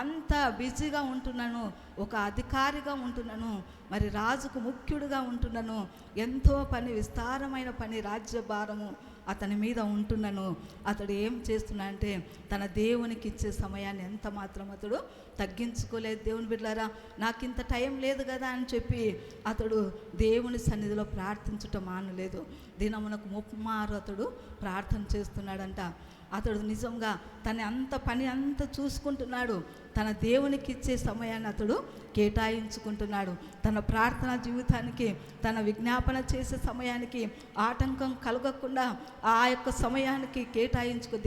అంత బిజీగా ఉంటున్నాను, ఒక అధికారిగా ఉంటున్నాను, మరి రాజుకు ముఖ్యుడిగా ఉంటున్నాను, ఎంతో విస్తారమైన పని రాజ్యభారము అతని మీద ఉంటున్నాను. అతడు ఏం చేస్తున్నాడంటే తన దేవునికి ఇచ్చే సమయాన్ని ఎంత మాత్రం అతడు తగ్గించుకోలేదు. దేవుని బిడ్డలారా, నాకు ఇంత టైం లేదు కదా అని చెప్పి అతడు దేవుని సన్నిధిలో ప్రార్థించటం మానలేదు. దినమునకు 36 అతడు ప్రార్థన చేస్తున్నాడంట. అతడు నిజంగా తన పని అంతా చూసుకుంటున్నాడు. తన దేవునికి ఇచ్చే సమయాన్ని అతడు కేటాయించుకుంటున్నాడు. తన ప్రార్థన జీవితానికి, తన విజ్ఞాపన చేసే సమయానికి ఆటంకం కలగకుండా ఆ యొక్క సమయానికి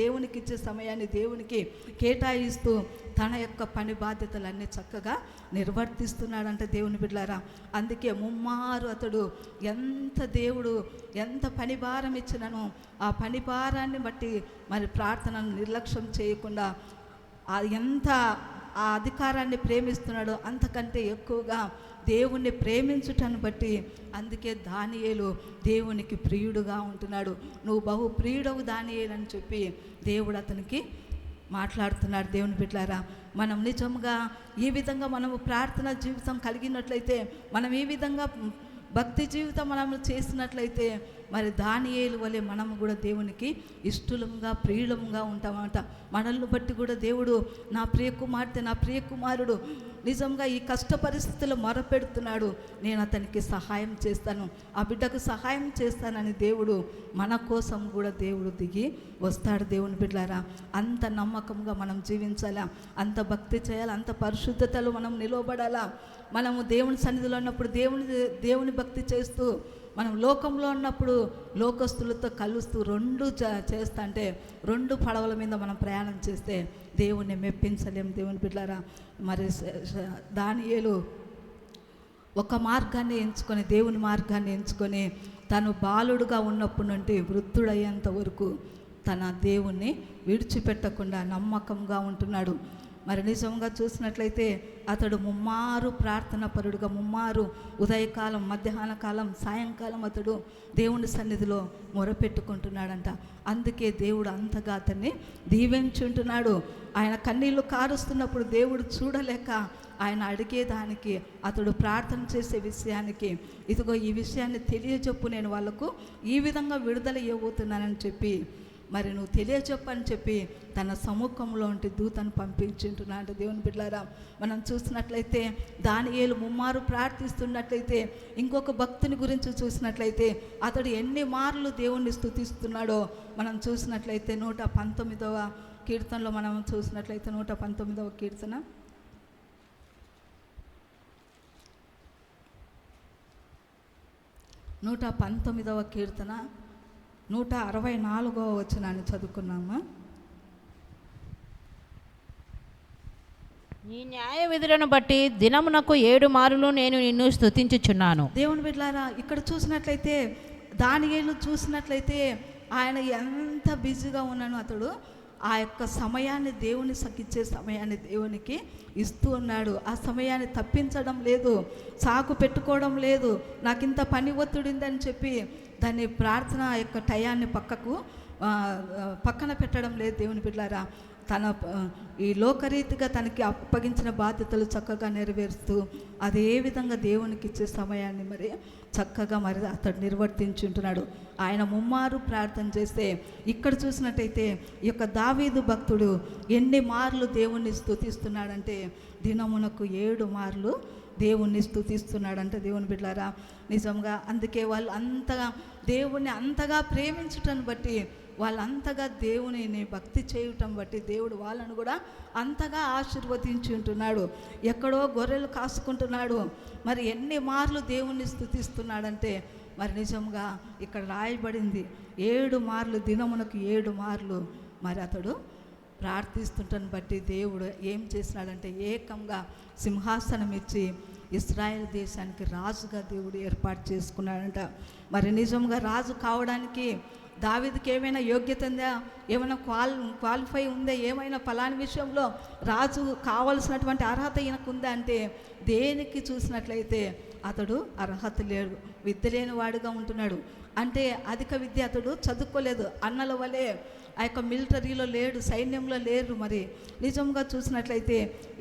దేవునికి ఇచ్చే సమయాన్ని దేవునికి కేటాయిస్తూ తన యొక్క పని బాధ్యతలన్నీ చక్కగా నిర్వర్తిస్తున్నాడంటే దేవుని బిడ్డలారా. అందుకే 36 అతడు దేవుడు ఎంత పని భారం ఇచ్చినను ఆ పని భారాన్ని బట్టి మరి ప్రార్థనను నిర్లక్ష్యం చేయకుండా ఎంత ఆ అధికారాన్ని ప్రేమిస్తున్నాడో అంతకంటే ఎక్కువగా దేవుణ్ణి ప్రేమించుటను బట్టి అందుకే దానియేలు దేవునికి ప్రియుడుగా ఉంటున్నాడు. నువ్వు బహు ప్రియుడవు దానియేలు అని చెప్పి దేవుడు అతనికి మాట్లాడుతున్నాడు. దేవుని బిడ్డలారా, మనం నిజంగా ఈ విధంగా మనము ప్రార్థన జీవితం కలిగినట్లయితే, మనం ఈ విధంగా భక్తి జీవితం మనము చేసినట్లయితే, మరి దానియేలు వలె మనము కూడా దేవునికి ఇష్టలుగా ప్రియులముగా ఉంటామంట. మనల్ని బట్టి కూడా దేవుడు నా ప్రియ కుమార్తె, నా ప్రియ కుమారుడు నిజంగా ఈ కష్ట పరిస్థితుల్లో మొరపెడుతున్నాడు, నేను అతనికి సహాయం చేస్తాను, ఆ బిడ్డకు సహాయం చేస్తానని దేవుడు మన కోసం కూడా దేవుడు దిగి వస్తాడు. దేవుని బిడ్డలారా, అంత నమ్మకంగా మనం జీవించాలా, అంత భక్తి చేయాలి, అంత పరిశుద్ధతలో మనం నిలవబడాలా. మనము దేవుని సన్నిధిలో ఉన్నప్పుడు దేవుని భక్తి చేస్తూ, మనం లోకంలో ఉన్నప్పుడు లోకస్తులతో కలుస్తూ రెండు చేస్తా అంటే రెండు పడవల మీద మనం ప్రయాణం చేస్తే దేవుణ్ణి మెప్పించలేం. దేవుని బిడ్డలారా, మరి దానియేలు ఒక మార్గాన్ని ఎంచుకొని, దేవుని మార్గాన్ని ఎంచుకొని తను బాలుడుగా ఉన్నప్పటి నుండి వృద్ధుడయ్యేంత వరకు తన దేవుణ్ణి విడిచిపెట్టకుండా నమ్మకంగా ఉంటున్నాడు. మరి నిజంగా చూసినట్లయితే అతడు ముమ్మారు ప్రార్థన పరుడుగా, ముమ్మారు ఉదయకాలం, మధ్యాహ్న కాలం, సాయంకాలం అతడు దేవుని సన్నిధిలో మొరపెట్టుకుంటున్నాడంట. అందుకే దేవుడు అంతగా అతన్ని దీవించుంటున్నాడు. ఆయన కన్నీళ్లు కారుస్తున్నప్పుడు దేవుడు చూడలేక ఆయన అడిగేదానికి, అతడు ప్రార్థన చేసే విషయానికి, ఇదిగో ఈ విషయాన్ని తెలియజెప్పు, నేను వాళ్ళకు ఈ విధంగా విడుదల ఇవ్వబోతున్నానని చెప్పి, మరి నువ్వు తెలియచెప్పని చెప్పి తన సముఖంలో ఉంటే దూతను పంపించుంటున్నాడు. దేవుని బిడ్డలారా, మనం చూసినట్లయితే దానియేలు ముమ్మారు ప్రార్థిస్తున్నట్లయితే, ఇంకొక భక్తుని గురించి చూసినట్లయితే అతడు ఎన్ని మార్లు దేవుణ్ణి స్తుతిస్తున్నాడో మనం చూసినట్లయితే 119వ కీర్తనలో మనం చూసినట్లయితే 119వ కీర్తన 119వ కీర్తన 164వ వచనాన్ని చదువుకున్నామా. నీ న్యాయ విధులను బట్టి దినమునకు 7 మారులు నేను నిన్ను స్తుతించుచున్నాను. దేవుని బిడ్డలారా, ఇక్కడ చూసినట్లయితే దానియేలు చూసినట్లయితే ఆయన ఎంత బిజీగా ఉన్నాను, అతడు ఆ యొక్క సమయాన్ని దేవుని సకిచ్చే సమయాన్ని దేవునికి ఇస్తూ ఉన్నాడు. ఆ సమయాన్ని తప్పించడం లేదు, సాకు పెట్టుకోవడం లేదు, నాకు ఇంత పని ఒత్తిడిందని చెప్పి దాన్ని ప్రార్థన యొక్క టయాన్ని పక్కన పెట్టడం లేదు. దేవుని బిడ్డలారా, తన ఈ లోకరీతిగా తనకి అప్పగించిన బాధ్యతలు చక్కగా నెరవేరుస్తూ అదే విధంగా దేవునికి ఇచ్చే సమయాన్ని మరి చక్కగా మరి అతడు నిర్వర్తించుంటున్నాడు. ఆయన ముమ్మారు ప్రార్థన చేస్తే, ఇక్కడ చూసినట్టయితే ఈ యొక్క దావీదు భక్తుడు ఎన్ని మార్లు దేవుణ్ణి స్తుతిస్తున్నాడంటే దినమునకు 7 మార్లు దేవుణ్ణి స్తుతిస్తున్నాడంటే. దేవుని బిడ్డలారా, నిజంగా అందుకే వాళ్ళు అంతగా దేవుణ్ణి అంతగా ప్రేమించటం బట్టి, వాళ్ళంతగా దేవుని భక్తి చేయటం బట్టి దేవుడు వాళ్ళను కూడా అంతగా ఆశీర్వదించి ఉంటున్నాడు. ఎక్కడో గొర్రెలు కాసుకుంటున్నాడు, మరి ఎన్ని మార్లు దేవుణ్ణి స్తుతిస్తున్నాడంటే మరి నిజంగా ఇక్కడ రాయబడింది 7 మార్లు, దినమునకు 7 మార్లు మరి అతడు ప్రార్థిస్తుంటని బట్టి దేవుడు ఏం చేసినాడంటే ఏకంగా సింహాసనం ఇచ్చి ఇశ్రాయేల్ దేశానికి రాజుగా దేవుడు ఏర్పాటు చేసుకున్నాడంట. మరి నిజంగా రాజు కావడానికి దావీదుకి ఏమైనా యోగ్యత ఉందా, ఏమైనా క్వాలిఫై ఉందా, ఏమైనా ఫలాని విషయంలో రాజు కావలసినటువంటి అర్హత ఈయనకు ఉందా అంటే దేనికి చూసినట్లయితే అతడు అర్హత లేడు, విద్య లేని వాడుగా ఉంటున్నాడు. అంటే అధిక విద్య అతడు చదువుకోలేదు, అన్నల వలె ఆ యొక్క మిలిటరీలో లేడు, సైన్యంలో లేరు. మరి నిజంగా చూసినట్లయితే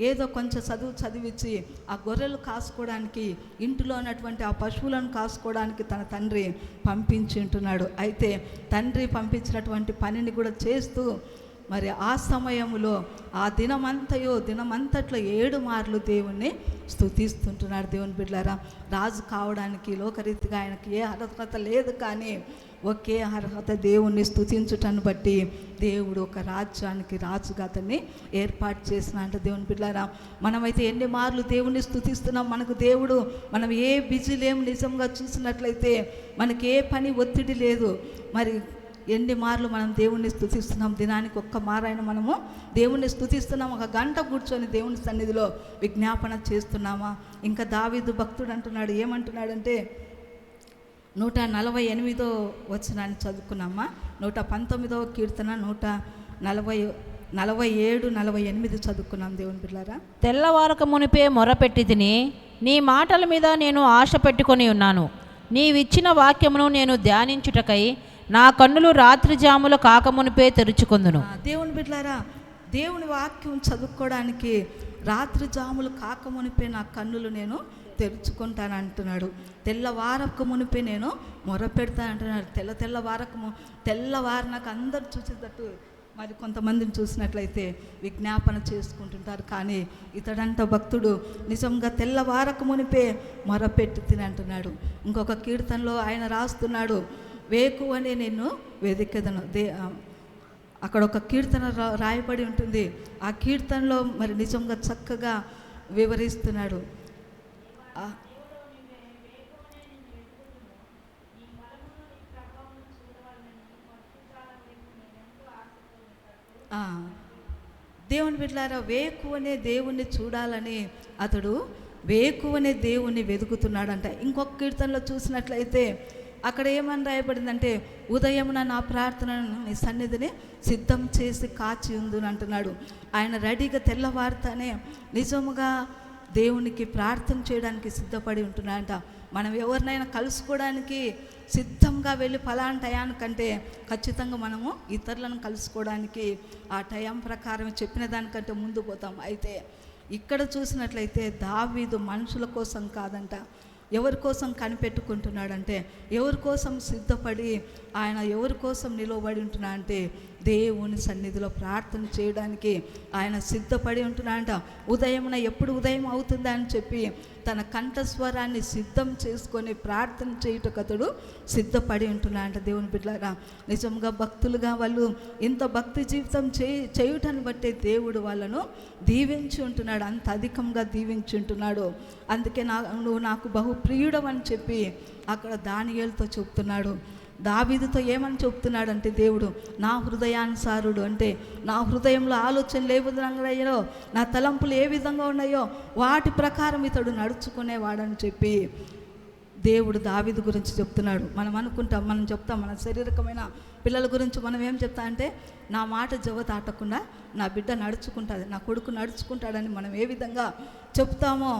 ఏదో కొంచెం చదివించి ఆ గొర్రెలు కాసుకోవడానికి, ఇంటిలో ఉన్నటువంటి ఆ పశువులను కాసుకోవడానికి తన తండ్రి పంపించుంటున్నాడు. అయితే తండ్రి పంపించినటువంటి పనిని కూడా చేస్తూ మరి ఆ సమయంలో ఆ దినమంతట్లో 7 మార్లు దేవుణ్ణి స్తుతిస్తుంటున్నాడు. దేవుని బిడ్డలారా, రాజు కావడానికి లోకరీతిగా ఆయనకి ఏ అర్హత లేదు, కానీ ఒకే అర్హత దేవుణ్ణి స్తుతించుటను బట్టి దేవుడు ఒక రాజ్యానికి రాజుగా అతన్ని ఏర్పాటు చేసినంట. దేవుని బిడ్డలారా, మనమైతే ఎన్ని మార్లు దేవుణ్ణి స్తుతిస్తున్నాం, మనకు దేవుడు, మనం ఏ బిజీ లేము. నిజంగా చూసినట్లయితే మనకి ఏ పని ఒత్తిడి లేదు. మరి ఎన్ని మార్లు మనం దేవుణ్ణి స్తుతిస్తున్నాం, దినానికి ఒక్క మారైనా మనము దేవుణ్ణి స్తుతిస్తున్నాం, 1 గంట కూర్చొని దేవుని సన్నిధిలో విజ్ఞాపన చేస్తున్నామా? ఇంకా దావీదు భక్తుడు అంటున్నాడు, ఏమంటున్నాడంటే 148వ వచనాన్ని చదువుకున్నామా. 119వ కీర్తన 148 47-48 చదువుకున్నాం దేవుని బిడ్డలారా. తెల్లవారక మునిపే మొరపెట్టి తిని నీ మాటల మీద నేను ఆశ పెట్టుకొని ఉన్నాను. నీవిచ్చిన వాక్యమును నేను ధ్యానించుటకై నా కన్నులు రాత్రి జాములు కాకమునిపే తెరుచుకొందును. దేవుని బిడ్డలారా, దేవుని వాక్యం చదువుకోవడానికి రాత్రి జాములు కాకమునిపే నా కన్నులు నేను తెరుచుకుంటాను అంటున్నాడు. తెల్లవారక మునిపే నేను మొరపెడతాను అంటున్నాడు. తెల్లవారు నాకు అందరు చూసేటట్టు మరి కొంతమందిని చూసినట్లయితే విజ్ఞాపన చేసుకుంటుంటారు. కానీ ఇతడంట భక్తుడు నిజంగా తెల్లవారక మునిపే మొరపెట్టి తిని అంటున్నాడు. ఇంకొక కీర్తనలో ఆయన రాస్తున్నాడు, వేకువనే నిన్ను వెదికెదను. అక్కడ ఒక కీర్తన రాయబడి ఉంటుంది. ఆ కీర్తనలో మరి నిజంగా చక్కగా వివరిస్తున్నాడు. దేవుని బిడ్డలారా, వేకువనే దేవుణ్ణి చూడాలని అతడు వేకువనే దేవుణ్ణి వెతుకుతున్నాడంట. ఇంకొక కీర్తనలో చూసినట్లయితే అక్కడ ఏమని రాయబడిందంటే, ఉదయమున నా ప్రార్థనను నీ సన్నిధిని సిద్ధం చేసి కాచి ఉందును అంటున్నాడు. ఆయన రెడీగా తెల్లవారుతానే నిజముగా దేవునికి ప్రార్థన చేయడానికి సిద్ధపడి ఉంటున్నాడంట. మనం ఎవరినైనా కలుసుకోవడానికి సిద్ధంగా వెళ్ళి ఫలానా టయానికంటే ఖచ్చితంగా మనము ఇతరులను కలుసుకోవడానికి ఆ టైం ప్రకారం చెప్పిన దానికంటే ముందు పోతాం. అయితే ఇక్కడ చూసినట్లయితే దావీదు మనుషుల కోసం కాదంట, ఎవరి కోసం కనిపెట్టుకుంటున్నాడంటే, ఎవరి కోసం సిద్ధపడి ఆయన ఎవరి కోసం నిలవబడి ఉంటున్నాడంటే దేవుని సన్నిధిలో ప్రార్థన చేయడానికి ఆయన సిద్ధపడి ఉంటున్నాడంట. ఉదయమున ఎప్పుడు ఉదయం అవుతుందా అని చెప్పి తన కంఠస్వరాన్ని సిద్ధం చేసుకొని ప్రార్థన చేయుటకు అతడు సిద్ధపడి ఉంటున్నాడంట. దేవుని బిడ్డలారా, నిజంగా భక్తులుగా వాళ్ళు ఇంత భక్తి జీవితం చేయుటని బట్టే దేవుడు వాళ్ళను దీవించి ఉంటున్నాడు, అంత అధికంగా దీవించి ఉంటున్నాడు. అందుకే నువ్వు నాకు బహు ప్రియుడవని చెప్పి అక్కడ దానియేలుతో చెప్తున్నాడు. దావీదుతో ఏమని చెప్తున్నాడంటే, దేవుడు నా హృదయానుసారుడు, అంటే నా హృదయంలో ఆలోచనలు ఏ విధంగా ఉన్నాయో, నా తలంపులు ఏ విధంగా ఉన్నాయో వాటి ప్రకారం ఇతడు నడుచుకునేవాడని చెప్పి దేవుడు దావీదు గురించి చెప్తున్నాడు. మనం చెప్తాం మన శారీరకమైన పిల్లల గురించి మనం ఏం చెప్తా అంటే, నా మాట జవ తాటకుండా నా బిడ్డ నడుచుకుంటుంది, నా కొడుకు నడుచుకుంటాడని మనం ఏ విధంగా చెప్తామో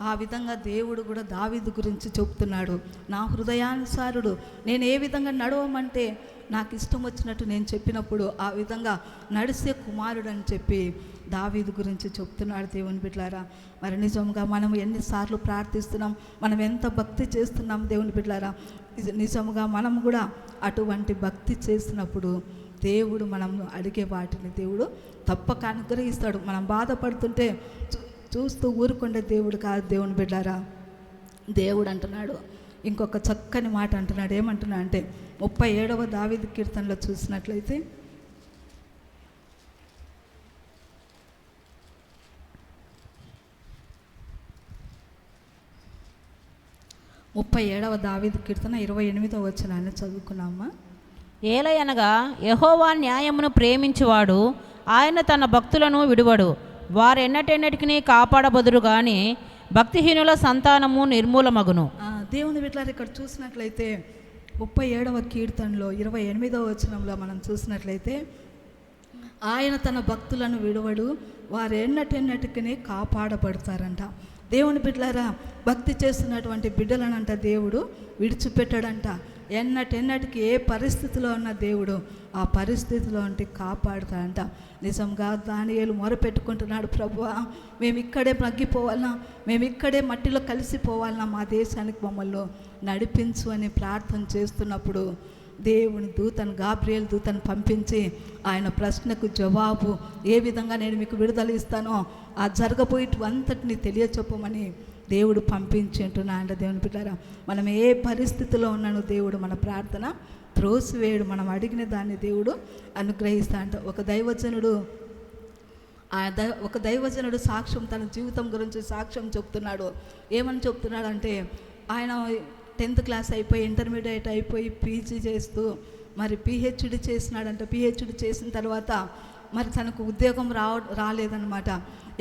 ఆ విధంగా దేవుడు కూడా దావీదు గురించి చెప్తున్నాడు. నా హృదయానుసారుడు, నేను ఏ విధంగా నడవమంటే నాకు ఇష్టం వచ్చినట్టు నేను చెప్పినప్పుడు ఆ విధంగా నడిసే కుమారుడు అని చెప్పి దావీదు గురించి చెప్తున్నాడు. దేవుని బిడ్డలారా, మరి నిజంగా మనం ఎన్నిసార్లు ప్రార్థిస్తున్నాం, మనం ఎంత భక్తి చేస్తున్నాం దేవుని బిడ్డలారా. నిజంగా మనం కూడా అటువంటి భక్తి చేసినప్పుడు దేవుడు మనం అడిగే వాటిని దేవుడు తప్పక అనుగ్రహిస్తాడు. మనం బాధపడుతుంటే చూస్తూ ఊరుకుండే దేవుడు కాదు దేవుని బిడ్డారా. దేవుడు అంటున్నాడు, ఇంకొక చక్కని మాట అంటున్నాడు. ఏమంటున్నా అంటే 37వ దావీదు కీర్తనలో చూసినట్లయితే 37వ దావీదు కీర్తన 28వ వచనాన్ని చదువుకున్నామా. ఏలయనగా యెహోవా న్యాయమును ప్రేమించువాడు, ఆయన తన భక్తులను విడువడు. వారెన్నటెన్నటికి కాపాడబదురు గాని భక్తిహీనుల సంతానము నిర్మూలమగును. దేవుని బిడ్డలారా, ఇక్కడ చూసినట్లయితే 37వ కీర్తనలో 28వ వచనంలో మనం చూసినట్లయితే, ఆయన తన భక్తులను విడువడు, వారు ఎన్నటెన్నటికి కాపాడబడతారంట. దేవుని బిడ్డలారా, భక్తి చేస్తున్నటువంటి బిడ్డలనంట దేవుడు విడిచిపెట్టాడంట. ఎన్నటెన్నటికి ఏ పరిస్థితిలో ఉన్న దేవుడు ఆ పరిస్థితిలో ఉంటే కాపాడుతాడంట. నిజంగా దానియేలు మొరపెట్టుకుంటున్నాడు, ప్రభువా మేము ఇక్కడే మగ్గిపోవాలన్నా, మేము ఇక్కడే మట్టిలో కలిసిపోవాలన్నా, మా దేశానికి మమ్మల్ని నడిపించు అని ప్రార్థన చేస్తున్నప్పుడు దేవుని దూతను, గాబ్రియేలు దూతను పంపించి ఆయన ప్రశ్నకు జవాబు ఏ విధంగా నేను మీకు విడుదల ఇస్తానో ఆ జరగబోయేటివంతటిని తెలియచెప్పమని దేవుడు పంపించి అంటున్నా అంట. దేవుని బిడ్డలారా, మనం ఏ పరిస్థితిలో ఉన్నానో దేవుడు మన ప్రార్థన త్రోసివేయడు, మనం అడిగిన దాన్ని దేవుడు అనుగ్రహిస్తా అంట. ఒక దైవజనుడు సాక్ష్యం, తన జీవితం గురించి సాక్ష్యం చెప్తున్నాడు. ఏమని చెప్తున్నాడు అంటే, ఆయన 10th క్లాస్ అయిపోయి ఇంటర్మీడియట్ అయిపోయి పీజీ చేస్తూ మరి పిహెచ్డి చేసినాడంట. పిహెచ్డి చేసిన తర్వాత మరి తనకు ఉద్యోగం రాలేదన్నమాట.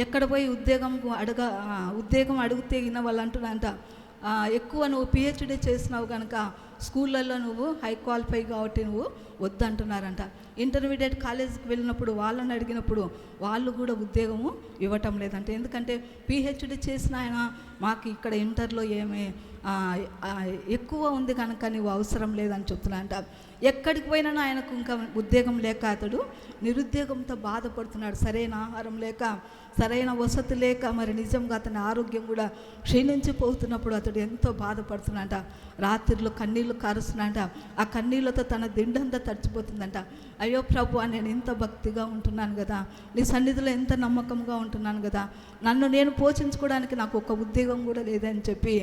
ఎక్కడ పోయి ఉద్యోగం అడిగితే విన్న వాళ్ళు అంటున్నారంట, ఎక్కువ నువ్వు పిహెచ్డి చేసినావు కనుక స్కూళ్ళల్లో నువ్వు హై క్వాలిఫై కాబట్టి నువ్వు వద్దంటున్నారంట. ఇంటర్మీడియట్ కాలేజీకి వెళ్ళినప్పుడు వాళ్ళని అడిగినప్పుడు వాళ్ళు కూడా ఉద్యోగము ఇవ్వటం లేదంట. ఎందుకంటే పిహెచ్డి చేసిన ఆయన మాకు ఇక్కడ ఇంటర్లో ఏమీ ఎక్కువ ఉంది కనుక నువ్వు అవసరం లేదని చెప్తున్నాడంట. ఎక్కడికి పోయినా ఆయనకు ఇంకా ఉద్యోగం లేక అతడు నిరుద్యోగంతో బాధపడుతున్నాడు. సరైన ఆహారం లేక, సరైన వసతి లేక, మరి నిజంగా అతని ఆరోగ్యం కూడా క్షీణించిపోతున్నప్పుడు అతడు ఎంతో బాధపడుతున్నాడంట. రాత్రిలో కన్నీళ్లు కారుస్తున్నాడంట. ఆ కన్నీళ్లతో తన దిండంతా తడిచిపోతుందంట. అయ్యో ప్రభు, నేను ఇంత భక్తిగా ఉంటున్నాను కదా, నీ సన్నిధిలో ఎంత నమ్మకంగా ఉంటున్నాను కదా, నన్ను నేను పోషించుకోవడానికి నాకు ఒక ఉద్యోగం కూడా లేదని చెప్పి,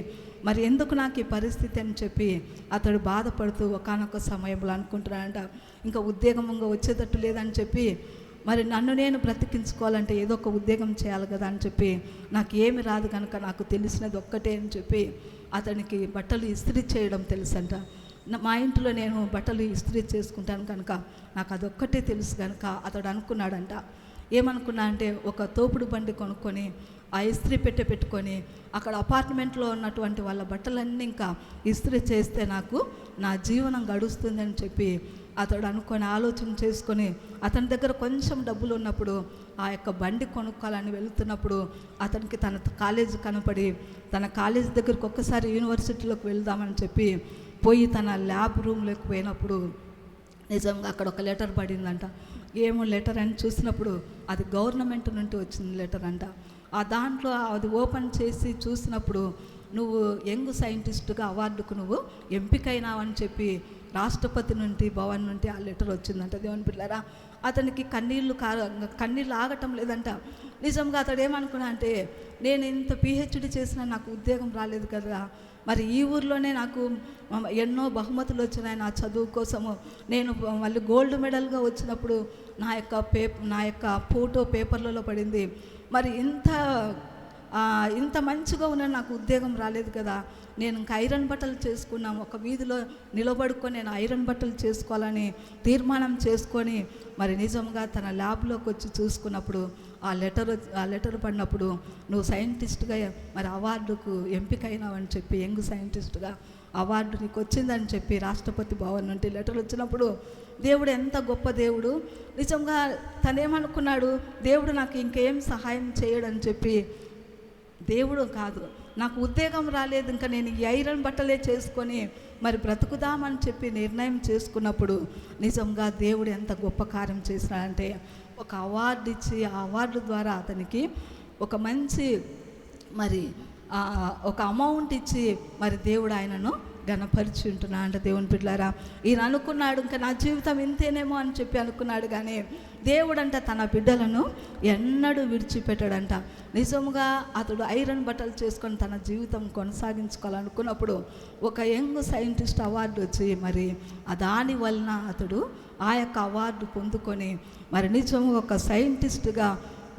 మరి ఎందుకు నాకు ఈ పరిస్థితి అని చెప్పి అతడు బాధపడుతూ ఒకానొక సమయంలో అనుకుంటున్నాడంట, ఇంకా ఉద్యోగం ఇంకా వచ్చేటట్టు లేదని చెప్పి, మరి నన్ను నేను బ్రతికించుకోవాలంటే ఏదో ఒక ఉద్యోగం చేయాలి కదా అని చెప్పి, నాకు ఏమి రాదు కనుక నాకు తెలిసినది ఒక్కటే అని చెప్పి అతనికి బట్టలు ఇస్త్రీ చేయడం తెలుసంట. మా ఇంట్లో నేను బట్టలు ఇస్త్రీ చేసుకుంటాను కనుక నాకు అదొక్కటే తెలుసు కనుక అతడు అనుకున్నాడంట. ఏమనుకున్నా అంటే, ఒక తోపుడు బండి కొనుక్కొని ఆ ఇస్త్రీ పెట్టుకొని అక్కడ అపార్ట్మెంట్లో ఉన్నటువంటి వాళ్ళ బట్టలన్నీ ఇంకా ఇస్త్రీ చేస్తే నాకు నా జీవనం గడుస్తుందని చెప్పి అతడు అనుకొని ఆలోచన చేసుకొని అతని దగ్గర కొంచెం డబ్బులు ఉన్నప్పుడు ఆ యొక్క బండి కొనుక్కోవాలని వెళుతున్నప్పుడు అతనికి తన కాలేజీ కనపడి తన కాలేజీ దగ్గరకు ఒక్కసారి యూనివర్సిటీలోకి వెళ్దామని చెప్పి పోయి తన ల్యాబ్ రూమ్లోకి పోయినప్పుడు నిజంగా అక్కడ ఒక లెటర్ పడిందంట. ఏమో లెటర్ అని చూసినప్పుడు అది గవర్నమెంట్ నుండి వచ్చిన లెటర్ అంట. ఆ దాంట్లో అది ఓపెన్ చేసి చూసినప్పుడు నువ్వు యంగ్ సైంటిస్ట్గా అవార్డుకు నువ్వు ఎంపికైనావని చెప్పి రాష్ట్రపతి నుండి భవన్ నుండి ఆ లెటర్ వచ్చిందంట. దేవుని పిల్లరా, అతనికి కన్నీళ్ళు ఆగటం లేదంట. నిజంగా అతడు ఏమనుకున్నా అంటే, నేను ఇంత పిహెచ్డి చేసినా నాకు ఉద్యోగం రాలేదు కదా, మరి ఈ ఊర్లోనే నాకు ఎన్నో బహుమతులు వచ్చినాయి నా చదువు కోసము, నేను మళ్ళీ గోల్డ్ మెడల్గా వచ్చినప్పుడు నా యొక్క ఫోటో పేపర్లలో పడింది, మరి ఇంత మంచిగా ఉన్న నాకు ఉద్యోగం రాలేదు కదా, నేను ఇంకా ఐరన్ బట్టలు చేసుకున్నాను, ఒక వీధిలో నిలబడుకొని నేను ఐరన్ బట్టలు చేసుకోవాలని తీర్మానం చేసుకొని మరి నిజంగా తన ల్యాబ్లోకి వచ్చి చూసుకున్నప్పుడు ఆ లెటర్ పడినప్పుడు నువ్వు సైంటిస్ట్గా మరి అవార్డుకు ఎంపికైనావని చెప్పి, యంగ్ సైంటిస్ట్గా అవార్డు నీకు వచ్చిందని చెప్పి రాష్ట్రపతి భవన్ నుండి లెటర్ వచ్చినప్పుడు దేవుడు ఎంత గొప్ప దేవుడు. నిజంగా తనేమనుకున్నాడు, దేవుడు నాకు ఇంకేం సహాయం చేయడని చెప్పి, దేవుడు కాదు నాకు ఉద్యోగం రాలేదు ఇంకా నేను ఈ ఐరన్ బట్టలే చేసుకొని మరి బ్రతుకుదామని చెప్పి నిర్ణయం చేసుకున్నప్పుడు నిజంగా దేవుడు ఎంత గొప్ప కార్యం చేసినాడంటే, ఒక అవార్డు ఇచ్చి ఆ అవార్డు ద్వారా అతనికి ఒక మంచి మరి ఒక అమౌంట్ ఇచ్చి మరి దేవుడు ఆయనను ఘనపరిచి ఉంటున్నా అంట. దేవుని బిడ్డలారా, ఈయన అనుకున్నాడు ఇంకా నా జీవితం ఇంతేనేమో అని చెప్పి అనుకున్నాడు, కానీ దేవుడంట తన బిడ్డలను ఎన్నడూ విడిచిపెట్టాడంట. నిజంగా అతడు ఐరన్ బట్టలు చేసుకొని తన జీవితం కొనసాగించుకోవాలనుకున్నప్పుడు ఒక యంగ్ సైంటిస్ట్ అవార్డు వచ్చి మరి దాని వలన అతడు ఆ యొక్క అవార్డు పొందుకొని మరి నిజంగా ఒక సైంటిస్ట్గా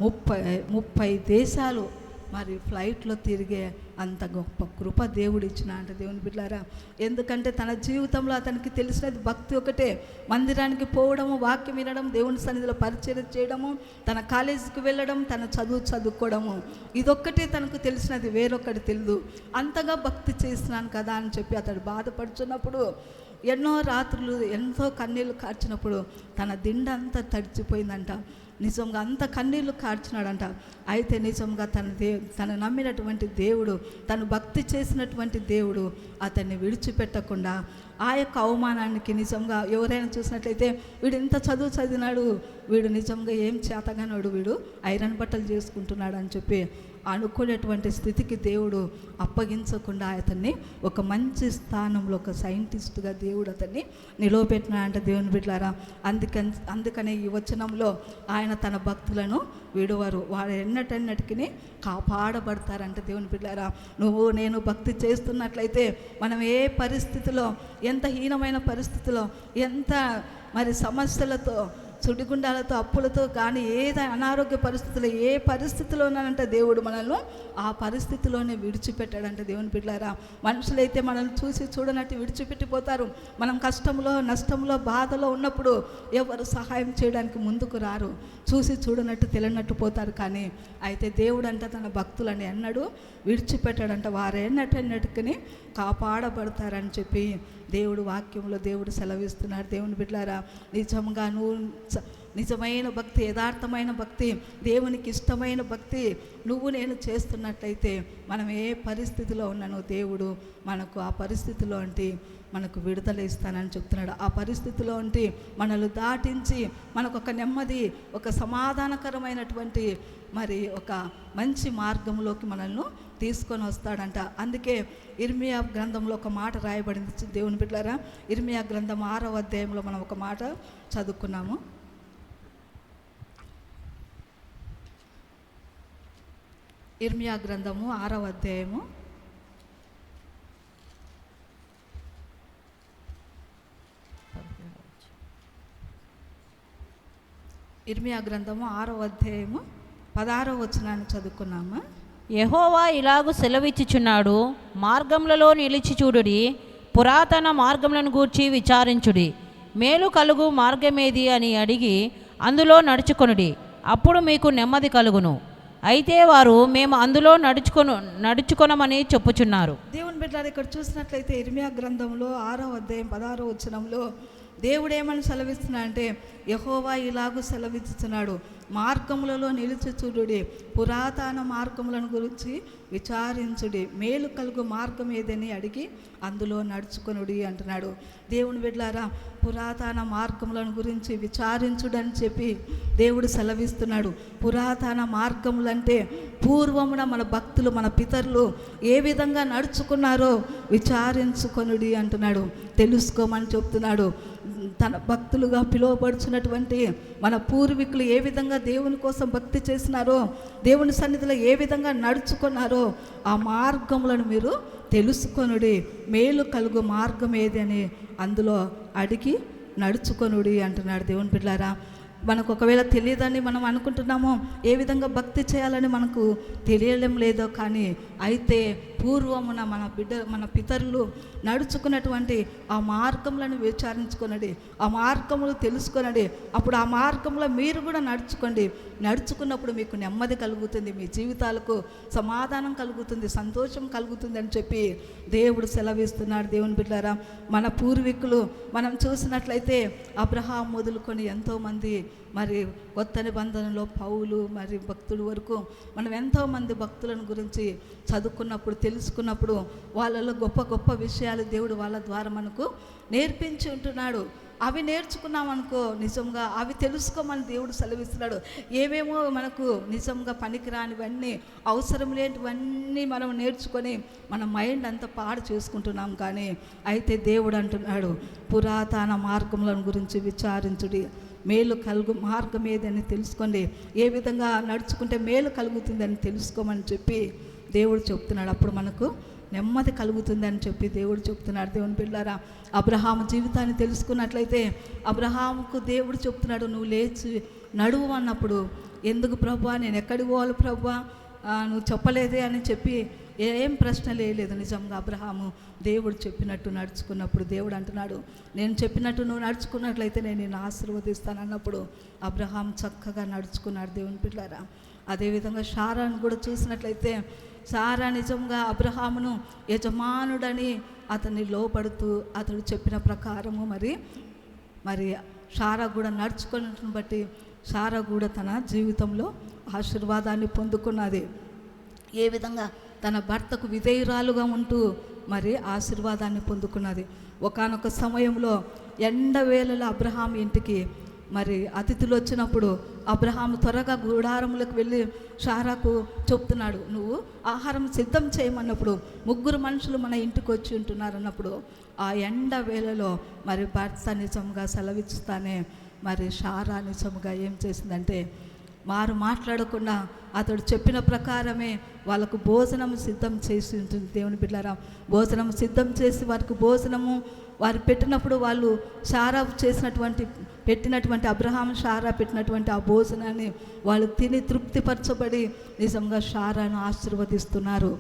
30 దేశాలు మరి ఫ్లైట్లో తిరిగే అంత గొప్ప కృప దేవుడు ఇచ్చిన అంటే. దేవుని బిడ్డలారా, ఎందుకంటే తన జీవితంలో అతనికి తెలిసినది భక్తి ఒకటే, మందిరానికి పోవడము, వాక్యం వినడం, దేవుని సన్నిధిలో పరిచయం చేయడము, తన కాలేజీకి వెళ్ళడం, తన చదువుకోవడము, ఇదొక్కటే తనకు తెలిసినది, వేరొకటి తెలియదు. అంతగా భక్తి చేస్తున్నాను కదా అని చెప్పి అతడు బాధపడుతున్నప్పుడు ఎన్నో రాత్రులు ఎంతో కన్నీళ్ళు కార్చినప్పుడు తన దిండంతా తడిచిపోయిందంట. నిజంగా అంత కన్నీళ్ళు కార్చినాడంట. అయితే నిజంగా తను నమ్మినటువంటి దేవుడు, తను భక్తి చేసినటువంటి దేవుడు అతన్ని విడిచిపెట్టకుండా ఆ యొక్క అవమానానికి నిజంగా ఎవరైనా చూసినట్లయితే వీడు ఇంత చదివినాడు, వీడు నిజంగా ఏం చేతగానాడు, వీడు ఐరన్ బట్టలు చేసుకుంటున్నాడు అని చెప్పి అనుకునేటువంటి స్థితికి దేవుడు అప్పగించకుండా అతన్ని ఒక మంచి స్థానంలో ఒక సైంటిస్ట్గా దేవుడు అతన్ని నిలవబెట్టినాడంట. దేవుని బిడ్డలారా, అందుకనే ఈ వచనంలో ఆయన తన భక్తులను విడువరు, వారు ఎన్నటెన్నటికి కాపాడబడతారంట. దేవుని బిడ్డలారా, నువ్వు నేను భక్తి చేస్తున్నట్లయితే మనం ఏ పరిస్థితిలో, ఎంత హీనమైన పరిస్థితిలో, ఎంత మరి సమస్యలతో, సుడిగుండాలతో, అప్పులతో కానీ అనారోగ్య పరిస్థితుల్లో ఏ పరిస్థితిలో ఉన్నానంటే దేవుడు మనల్ని ఆ పరిస్థితిలోనే విడిచిపెట్టాడంటే. దేవుని బిడ్డలారా, మనుషులైతే మనల్ని చూసి చూడనట్టు విడిచిపెట్టిపోతారు. మనం కష్టంలో, నష్టంలో, బాధలో ఉన్నప్పుడు ఎవరు సహాయం చేయడానికి ముందుకు రారు, చూసి చూడనట్టు తెలియనట్టు పోతారు. కానీ అయితే దేవుడు అంటే తన భక్తులని ఎన్నడూ విడిచిపెట్టాడంట, వారు ఎన్నటెన్నటికి కాపాడబడతారని చెప్పి దేవుడు వాక్యంలో దేవుడు సెలవిస్తున్నాడు. దేవుని బిడ్డలారా, నిజంగా నువ్వు నిజమైన భక్తి, యథార్థమైన భక్తి, దేవునికి ఇష్టమైన భక్తి నువ్వు నేను చేస్తున్నట్లయితే మనం ఏ పరిస్థితిలో ఉన్నానో దేవుడు మనకు ఆ పరిస్థితిలో మనకు విడుదల ఇస్తానని చెప్తున్నాడు. ఆ పరిస్థితిలో మనల్ని దాటించి మనకు ఒక నెమ్మది, ఒక సమాధానకరమైనటువంటి మరి ఒక మంచి మార్గంలోకి మనల్ని తీసుకొని వస్తాడంట. అందుకే ఇర్మియా గ్రంథంలో ఒక మాట రాయబడింది. దేవుని బిడ్డలారా, ఇర్మియా గ్రంథం 6వ అధ్యాయంలో మనం ఒక మాట చదువుకున్నాము. ఇర్మియా గ్రంథము 6వ అధ్యాయము ఇర్మియా గ్రంథము 6వ అధ్యాయము 16వ వచనాన్ని చదువుకున్నామా. యెహోవా ఇలాగు సెలవిచ్చుచున్నాడు, మార్గములలో నిలిచి చూడుడి, పురాతన మార్గములను గూర్చి విచారించుడి, మేలు కలుగు మార్గమేది అని అడిగి అందులో నడుచుకొనుడి, అప్పుడు మీకు నెమ్మది కలుగును. అయితే వారు మేము అందులో నడుచుకొనమని చెప్పుచున్నారు. దేవుని బిడ్డలారా, ఇక్కడ చూసినట్లయితే ఇర్మియా గ్రంథంలో 6వ అధ్యాయం 16వ వచనంలో దేవుడు ఏమని సెలవిస్తున్నాడు అంటే, యెహోవా ఇలాగూ సెలవిస్తున్నాడు, మార్గములలో నిలిచి చూడుడి, పురాతన మార్గములను గురించి విచారించుడి, మేలు కలుగు మార్గం ఏదని అడిగి అందులో నడుచుకొనుడి అంటున్నాడు. దేవుని బిడ్డలారా, పురాతన మార్గములను గురించి విచారించుడని చెప్పి దేవుడు సెలవిస్తున్నాడు. పురాతన మార్గములంటే పూర్వమున మన భక్తులు, మన పితరులు ఏ విధంగా నడుచుకున్నారో విచారించుకొనుడి అంటున్నాడు, తెలుసుకోమని చెప్తున్నాడు. తన భక్తులుగా పిలువబడుచున్నటువంటి మన పూర్వీకులు ఏ విధంగా దేవుని కోసం భక్తి చేసినారో, దేవుని సన్నిధిలో ఏ విధంగా నడుచుకున్నారో ఆ మార్గములను మీరు తెలుసుకొనుడి, మేలు కలుగు మార్గం ఏది అని అందులో అడిగి నడుచుకొనుడి అంటున్నాడు. దేవుని బిడ్డలారా, మనకు ఒకవేళ తెలియదని మనం అనుకుంటున్నామో, ఏ విధంగా భక్తి చేయాలని మనకు తెలియడం లేదో, కానీ అయితే పూర్వమున మన పితరులు నడుచుకున్నటువంటి ఆ మార్గములను విచారించుకొనండి, ఆ మార్గములు తెలుసుకొనండి. అప్పుడు ఆ మార్గంలో మీరు కూడా నడుచుకోండి. నడుచుకున్నప్పుడు మీకు నెమ్మది కలుగుతుంది, మీ జీవితాలకు సమాధానం కలుగుతుంది, సంతోషం కలుగుతుంది అని చెప్పి దేవుడు సెలవిస్తున్నాడు. దేవుని బిడ్డలారా, మన పూర్వీకులు మనం చూసినట్లయితే అబ్రహాం మొదలుకొని ఎంతోమంది, మరి కొత్త నిబంధనలో పౌలు, మరి భక్తుల వరకు మనం ఎంతోమంది భక్తులను గురించి చదువుకున్నప్పుడు, తెలుసుకున్నప్పుడు వాళ్ళలో గొప్ప గొప్ప విషయాలు దేవుడు వాళ్ళ ద్వారా మనకు నేర్పించి ఉంటున్నాడు. అవి నేర్చుకున్నామనుకో, నిజంగా అవి తెలుసుకోమని దేవుడు సెలవిస్తున్నాడు. ఏమేమో మనకు నిజంగా పనికిరానివన్నీ, అవసరం లేనివన్నీ మనం నేర్చుకొని మన మైండ్ అంతా పాడు చేసుకుంటున్నాం. కానీ అయితే దేవుడు అంటున్నాడు, పురాతన మార్గములను గురించి విచారించుడి, మేలు కలుగు మార్గం ఏదని తెలుసుకోండి, ఏ విధంగా నడుచుకుంటే మేలు కలుగుతుందని తెలుసుకోమని చెప్పి దేవుడు చెప్తున్నాడు. అప్పుడు మనకు నెమ్మది కలుగుతుందని చెప్పి దేవుడు చెప్తున్నాడు. దేవుని బిడ్డలారా, అబ్రహాము జీవితాన్ని తెలుసుకున్నట్లయితే అబ్రహాముకు దేవుడు చెప్తున్నాడు, నువ్వు లేచి నడువు అన్నప్పుడు, ఎందుకు ప్రభువా, నేను ఎక్కడికి పోవాలి ప్రభువా, నువ్వు చెప్పలేదే అని చెప్పి ఏం ప్రశ్న లేదు. నిజంగా అబ్రహాము దేవుడు చెప్పినట్టు నడుచుకున్నప్పుడు దేవుడు అంటున్నాడు, నేను చెప్పినట్టు నువ్వు నడుచుకున్నట్లయితే నేను నిన్ను ఆశీర్వదిస్తాను అన్నప్పుడు అబ్రహాం చక్కగా నడుచుకున్నాడు. దేవుని బిడ్డలారా, అదేవిధంగా షారాను కూడా చూసినట్లయితే, సారా నిజంగా అబ్రహామును యజమానుడని అతన్ని లోపడుతూ అతడు చెప్పిన ప్రకారము మరి సారా కూడా నడుచుకున్నట్టును బట్టి సారా కూడా తన జీవితంలో ఆశీర్వాదాన్ని పొందుకున్నది. ఏ విధంగా తన భర్తకు విధేయురాలుగా ఉంటూ మరి ఆశీర్వాదాన్ని పొందుకున్నది. ఒకానొక సమయంలో ఎండవేళలో అబ్రహాం ఇంటికి మరి అతిథులు వచ్చినప్పుడు అబ్రహాము త్వరగా గుడారములకు వెళ్ళి షారాకు చెప్తున్నాడు, నువ్వు ఆహారం సిద్ధం చేయమన్నప్పుడు, 3 మనుషులు మన ఇంటికి వచ్చి ఉంటున్నారు అన్నప్పుడు, ఆ ఎండ వేళలో మరి భర్త నిజంగా సెలవిస్తానే మరి షారా నిజంగా ఏం చేసిందంటే, వారు మాట్లాడకుండా అతడు చెప్పిన ప్రకారమే వాళ్ళకు భోజనం సిద్ధం చేసి ఉంటుంది. దేవుని బిడ్డలారా, భోజనం సిద్ధం చేసి వారికి భోజనము వారు పెట్టినప్పుడు, వాళ్ళు షారా పెట్టినటువంటి అబ్రహాం షారా పెట్టినటువంటి ఆ భోజనాన్ని వాళ్ళు తిని తృప్తిపరచబడి నిజంగా షారాను ఆశీర్వదిస్తున్నారు.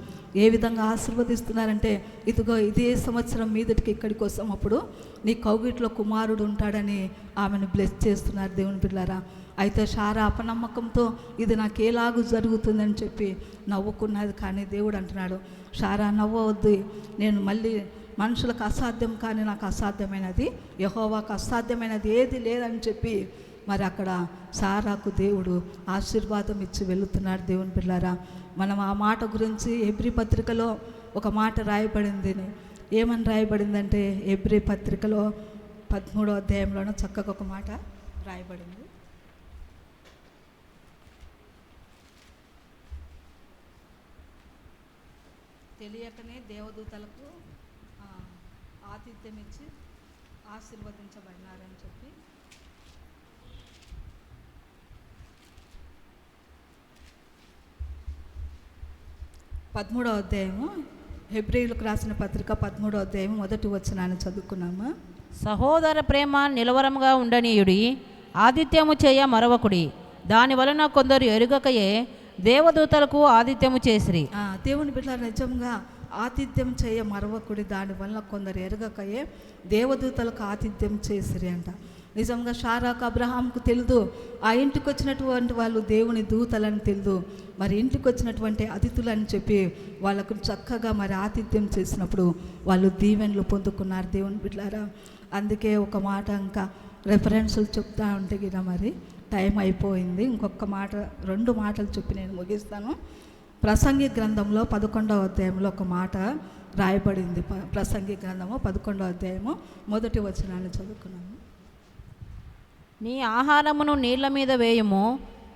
ఏ విధంగా ఆశీర్వదిస్తున్నారంటే, ఇదిగో ఇదే సంవత్సరం మీదటికి ఇక్కడికి వస్తాం, అప్పుడు నీ కౌగిట్లో కుమారుడు ఉంటాడని ఆమెను బ్లెస్ చేస్తున్నారు. దేవుని బిడ్డలారా, అయితే షారా అపనమ్మకంతో ఇది నాకు ఎలాగూ జరుగుతుందని చెప్పి నవ్వుకున్నది. కానీ దేవుడు అంటున్నాడు, షారా నవ్వవద్దు, నేను మళ్ళీ మనుషులకు అసాధ్యం కానీ నాకు అసాధ్యమైనది యెహోవాకు అసాధ్యమైనది ఏది లేదని చెప్పి మరి అక్కడ సారాకు దేవుడు ఆశీర్వాదం ఇచ్చి వెళుతున్నాడు. దేవుని పిల్లారా, మనం ఆ మాట గురించి హెబ్రీ పత్రికలో ఒక మాట రాయబడింది. ఏమని రాయబడిందంటే హెబ్రీ పత్రికలో 13వ అధ్యాయంలోనూ చక్కగా ఒక మాట రాయబడింది. తెలియకనే దేవదూతలకు ఆతిథ్యం ఇచ్చి ఆశీర్వదించబడినారని చెప్పి 13వ అధ్యాయము హెబ్రీయులకు రాసిన పత్రిక 13వ అధ్యాయము 1వ వచనాన్ని చదువుకున్నాము. సహోదర ప్రేమ నిలవరముగా ఉండనీయుడి, ఆతిథ్యము చేయ మరవకుడి, దాని వలన కొందరు ఎరుగకయే దేవదూతలకు ఆతిథ్యము చేసిరి. దేవుని బిడ్డల నిజంగా ఆతిథ్యం చేయ మరవకుడి, దానివల్ల కొందరు ఎరగకయే దేవదూతలకు ఆతిథ్యం చేసిరి అంట. నిజంగా షారాకు అబ్రహాంకు తెలుదు ఆ ఇంటికి వచ్చినటువంటి వాళ్ళు దేవుని దూతలని తెలుదు, మరి ఇంటికి వచ్చినటువంటి అతిథులని చెప్పి వాళ్ళకు చక్కగా మరి ఆతిథ్యం చేసినప్పుడు వాళ్ళు దీవెనలు పొందుకున్నారు. దేవుని బిడ్డలారా, అందుకే ఒక మాట ఇంకా రెఫరెన్సులు చెప్తా ఉంటే కదా మరి టైం అయిపోయింది. ఇంకొక మాట 2 మాటలు చెప్పి నేను ముగిస్తాను. ప్రసంగి గ్రంథంలో 11వ అధ్యాయంలో ఒక మాట రాయబడింది. ప్రసంగి గ్రంథము 11వ అధ్యాయము 1వ వచనాన్ని చదువుకున్నాము. నీ ఆహారమును నీళ్ల మీద వేయము,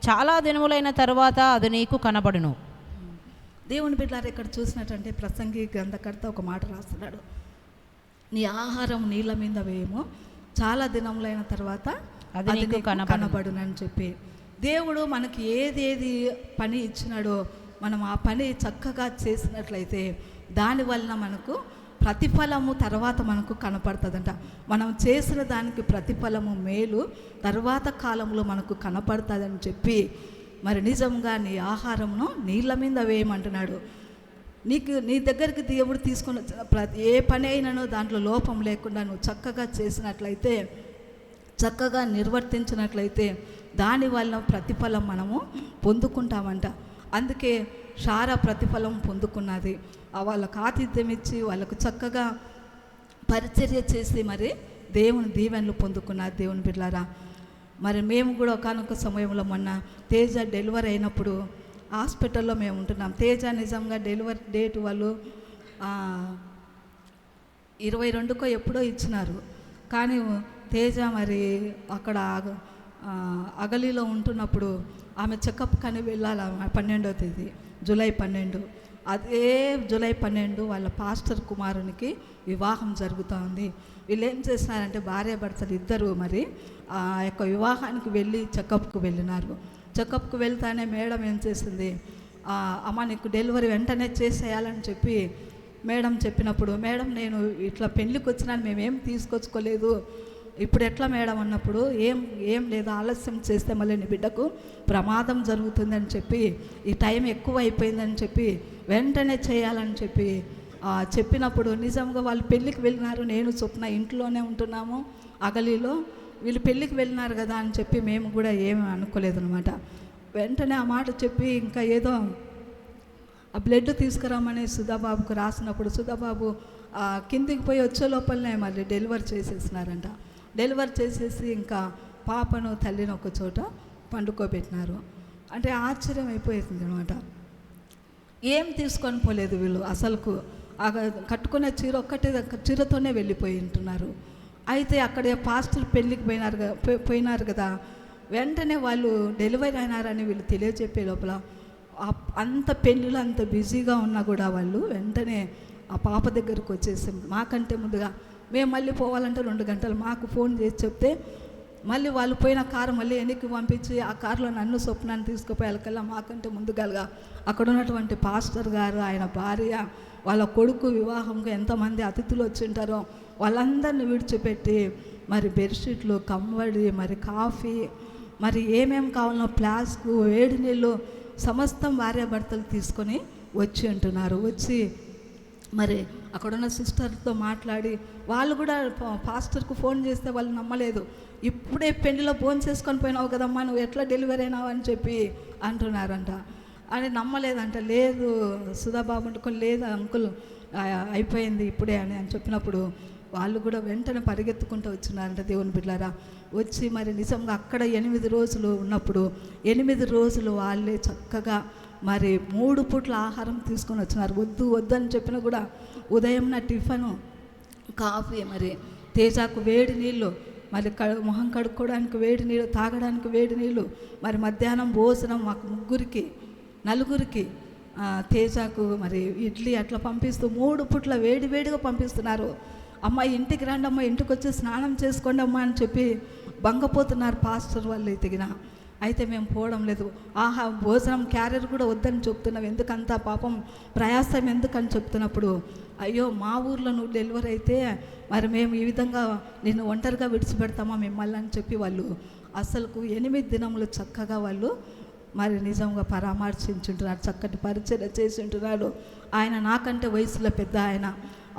చాలా దినములైన తర్వాత అది నీకు కనబడును. దేవుని బిడ్డలారా, ఇక్కడ చూసినట్టంటే ప్రసంగి గ్రంథకర్త ఒక మాట రాస్తున్నాడు. నీ ఆహారం నీళ్ళ మీద వేయము, చాలా దినములైన తర్వాత అది నీకు కనబడునని చెప్పి దేవుడు మనకి ఏదేది పని ఇచ్చినాడో మనం ఆ పని చక్కగా చేసినట్లయితే దానివలన మనకు ప్రతిఫలము తర్వాత మనకు కనపడుతుందంట. మనం చేసిన దానికి ప్రతిఫలము మేలు తర్వాత కాలంలో మనకు కనపడుతుందని చెప్పి మరి నిజంగా నీ ఆహారమును నీళ్ళ మీద వేయమంటున్నాడు. నీ దగ్గరికి దేవుడు తీసుకున్న ఏ పని అయినానో దాంట్లో లోపం లేకుండా నువ్వు చక్కగా చేసినట్లయితే, చక్కగా నిర్వర్తించినట్లయితే దానివల్ల ప్రతిఫలం మనము పొందుకుంటామంట. అందుకే షారా ప్రతిఫలం పొందుకున్నది. వాళ్ళకు ఆతిథ్యం ఇచ్చి వాళ్ళకు చక్కగా పరిచర్య చేసి మరి దేవుని దీవెనలు పొందుకున్నారు. దేవుని బిడ్డలారా, మరి మేము కూడా ఒకానొక సమయంలో మొన్న తేజ డెలివరీ అయినప్పుడు హాస్పిటల్లో మేము ఉంటున్నాం. తేజ నిజంగా డెలివరీ డేట్ వాళ్ళు 22కో ఎప్పుడో ఇచ్చినారు. కానీ తేజ మరి అక్కడ అగలిలో ఉంటున్నప్పుడు ఆమె చెకప్ కానీ వెళ్ళాలి. 12వ తేదీ జూలై 12, అదే జూలై 12 వాళ్ళ పాస్టర్ కుమారునికి వివాహం జరుగుతూ ఉంది. వీళ్ళు ఏం చేస్తున్నారంటే భార్యాభర్తలు ఇద్దరు మరి ఆ యొక్క వివాహానికి వెళ్ళి చెకప్కు వెళ్ళినారు. చెకప్కు వెళ్తానే మేడం ఏం చేసింది, అమ్మ నీకు డెలివరీ వెంటనే చేసేయాలని చెప్పి మేడం చెప్పినప్పుడు, మేడం నేను ఇట్లా పెళ్ళికి వచ్చినాను, మేమేం తీసుకొచ్చుకోలేదు, ఇప్పుడు ఎట్లా మేడం అన్నప్పుడు, ఏం లేదు, ఆలస్యం చేస్తే మళ్ళీ నీ బిడ్డకు ప్రమాదం జరుగుతుందని చెప్పి ఈ టైం ఎక్కువ అయిపోయిందని చెప్పి వెంటనే చేయాలని చెప్పి చెప్పినప్పుడు నిజంగా వాళ్ళు పెళ్ళికి వెళ్ళినారు. నేను స్వప్న ఇంట్లోనే ఉంటున్నాము అగలిలో, వీళ్ళు పెళ్ళికి వెళ్ళినారు కదా అని చెప్పి మేము కూడా ఏమీ అనుకోలేదు అనమాట. వెంటనే ఆ మాట చెప్పి ఇంకా ఏదో ఆ బ్లడ్ తీసుకురామని సుధాబాబుకు రాసినప్పుడు సుధాబాబు కిందికి పోయి వచ్చే లోపలనే మళ్ళీ డెలివరీ చేసేసినారంట. డెలివరీ చేసేసి ఇంకా పాపను తల్లిని ఒక చోట పండుకోబెట్టినారు. అంటే ఆశ్చర్యం అయిపోయింది అనమాట. ఏం తీసుకొని పోలేదు వీళ్ళు, అసలుకు కట్టుకునే చీర ఒక్కటే చీరతోనే వెళ్ళిపోయి ఉంటున్నారు. అయితే అక్కడ పాస్టర్ పెళ్ళికి పోయినారు కదా, వెంటనే వాళ్ళు డెలివరీ అయినారని వీళ్ళు తెలియజెప్పే లోపల అంత పెళ్ళిలో అంత బిజీగా ఉన్నా కూడా వాళ్ళు వెంటనే ఆ పాప దగ్గరకు వచ్చేసి మాకంటే ముందుగా మేము మళ్ళీ పోవాలంటే 2 గంటలు మాకు ఫోన్ చేసి చెప్తే మళ్ళీ వాళ్ళు పోయిన కారు మళ్ళీ వెనక్కి పంపించి ఆ కారులో నన్ను స్వప్నాన్ని తీసుకుపోయేకల్లా మాకంటే ముందుగా అక్కడ ఉన్నటువంటి పాస్టర్ గారు, ఆయన భార్య, వాళ్ళ కొడుకు వివాహంగా ఎంతమంది అతిథులు వచ్చి ఉంటారో వాళ్ళందరినీ విడిచిపెట్టి మరి బెడ్షీట్లు, కమ్మడి, మరి కాఫీ, మరి ఏమేమి కావాలనో ఫ్లాస్కు, వేడి నీళ్ళు సమస్తం భార్యాభర్తలు తీసుకొని వచ్చి ఉంటున్నారు. వచ్చి మరి అక్కడున్న సిస్టర్తో మాట్లాడి వాళ్ళు కూడా పాస్టర్కు ఫోన్ చేస్తే వాళ్ళు నమ్మలేదు. ఇప్పుడే పెళ్లిలో ఫోన్ చేసుకొని పోయినావు కదమ్మా, నువ్వు ఎట్లా డెలివరీ అయినావు అని చెప్పి అంటున్నారంట. అని నమ్మలేదంట. లేదు సుధాబాబు అంటుకొని, లేదు అంకుల్ అయిపోయింది ఇప్పుడే అని చెప్పినప్పుడు వాళ్ళు కూడా వెంటనే పరిగెత్తుకుంటూ వచ్చినారంట దేవుని బిడ్డలారా. వచ్చి మరి నిజంగా అక్కడ 8 రోజులు ఉన్నప్పుడు 8 రోజులు వాళ్ళే చక్కగా మరి 3 పూట్ల ఆహారం తీసుకొని వచ్చినారు. వద్దు వద్దు అని చెప్పినా కూడా ఉదయం టిఫను, కాఫీ, మరి తేజాకు వేడి నీళ్ళు, మరి మొహం కడుక్కోవడానికి వేడి నీళ్ళు, తాగడానికి వేడి నీళ్ళు, మరి మధ్యాహ్నం భోజనం మాకు 4 తేజాకు మరి ఇడ్లీ అట్లా పంపిస్తూ 3 పూట్ల వేడిగా పంపిస్తున్నారు. అమ్మ ఇంటికి రండి అమ్మ, ఇంటికి వచ్చి స్నానం చేసుకోండి అమ్మ అని చెప్పి బంగపోతున్నారు పాస్టర్ వాళ్ళు ఎదిగిన. అయితే మేము పోవడం లేదు. భోజనం క్యారియర్ కూడా వద్దని చెప్తున్నాం, ఎందుకంత పాపం ప్రయాసం ఎందుకని చెప్తున్నప్పుడు, అయ్యో మా ఊర్లో నువ్వు డెలివరీ అయితే మరి మేము ఈ విధంగా నిన్ను ఒంటరిగా విడిచిపెడతామా మిమ్మల్ని అని చెప్పి వాళ్ళు అసలుకు 8 దినములు చక్కగా వాళ్ళు మరి నిజంగా పరామర్శించుంటున్నారు, చక్కటి పరిచయం చేసి ఉంటున్నాడు. ఆయన నాకంటే వయసులో పెద్ద ఆయన.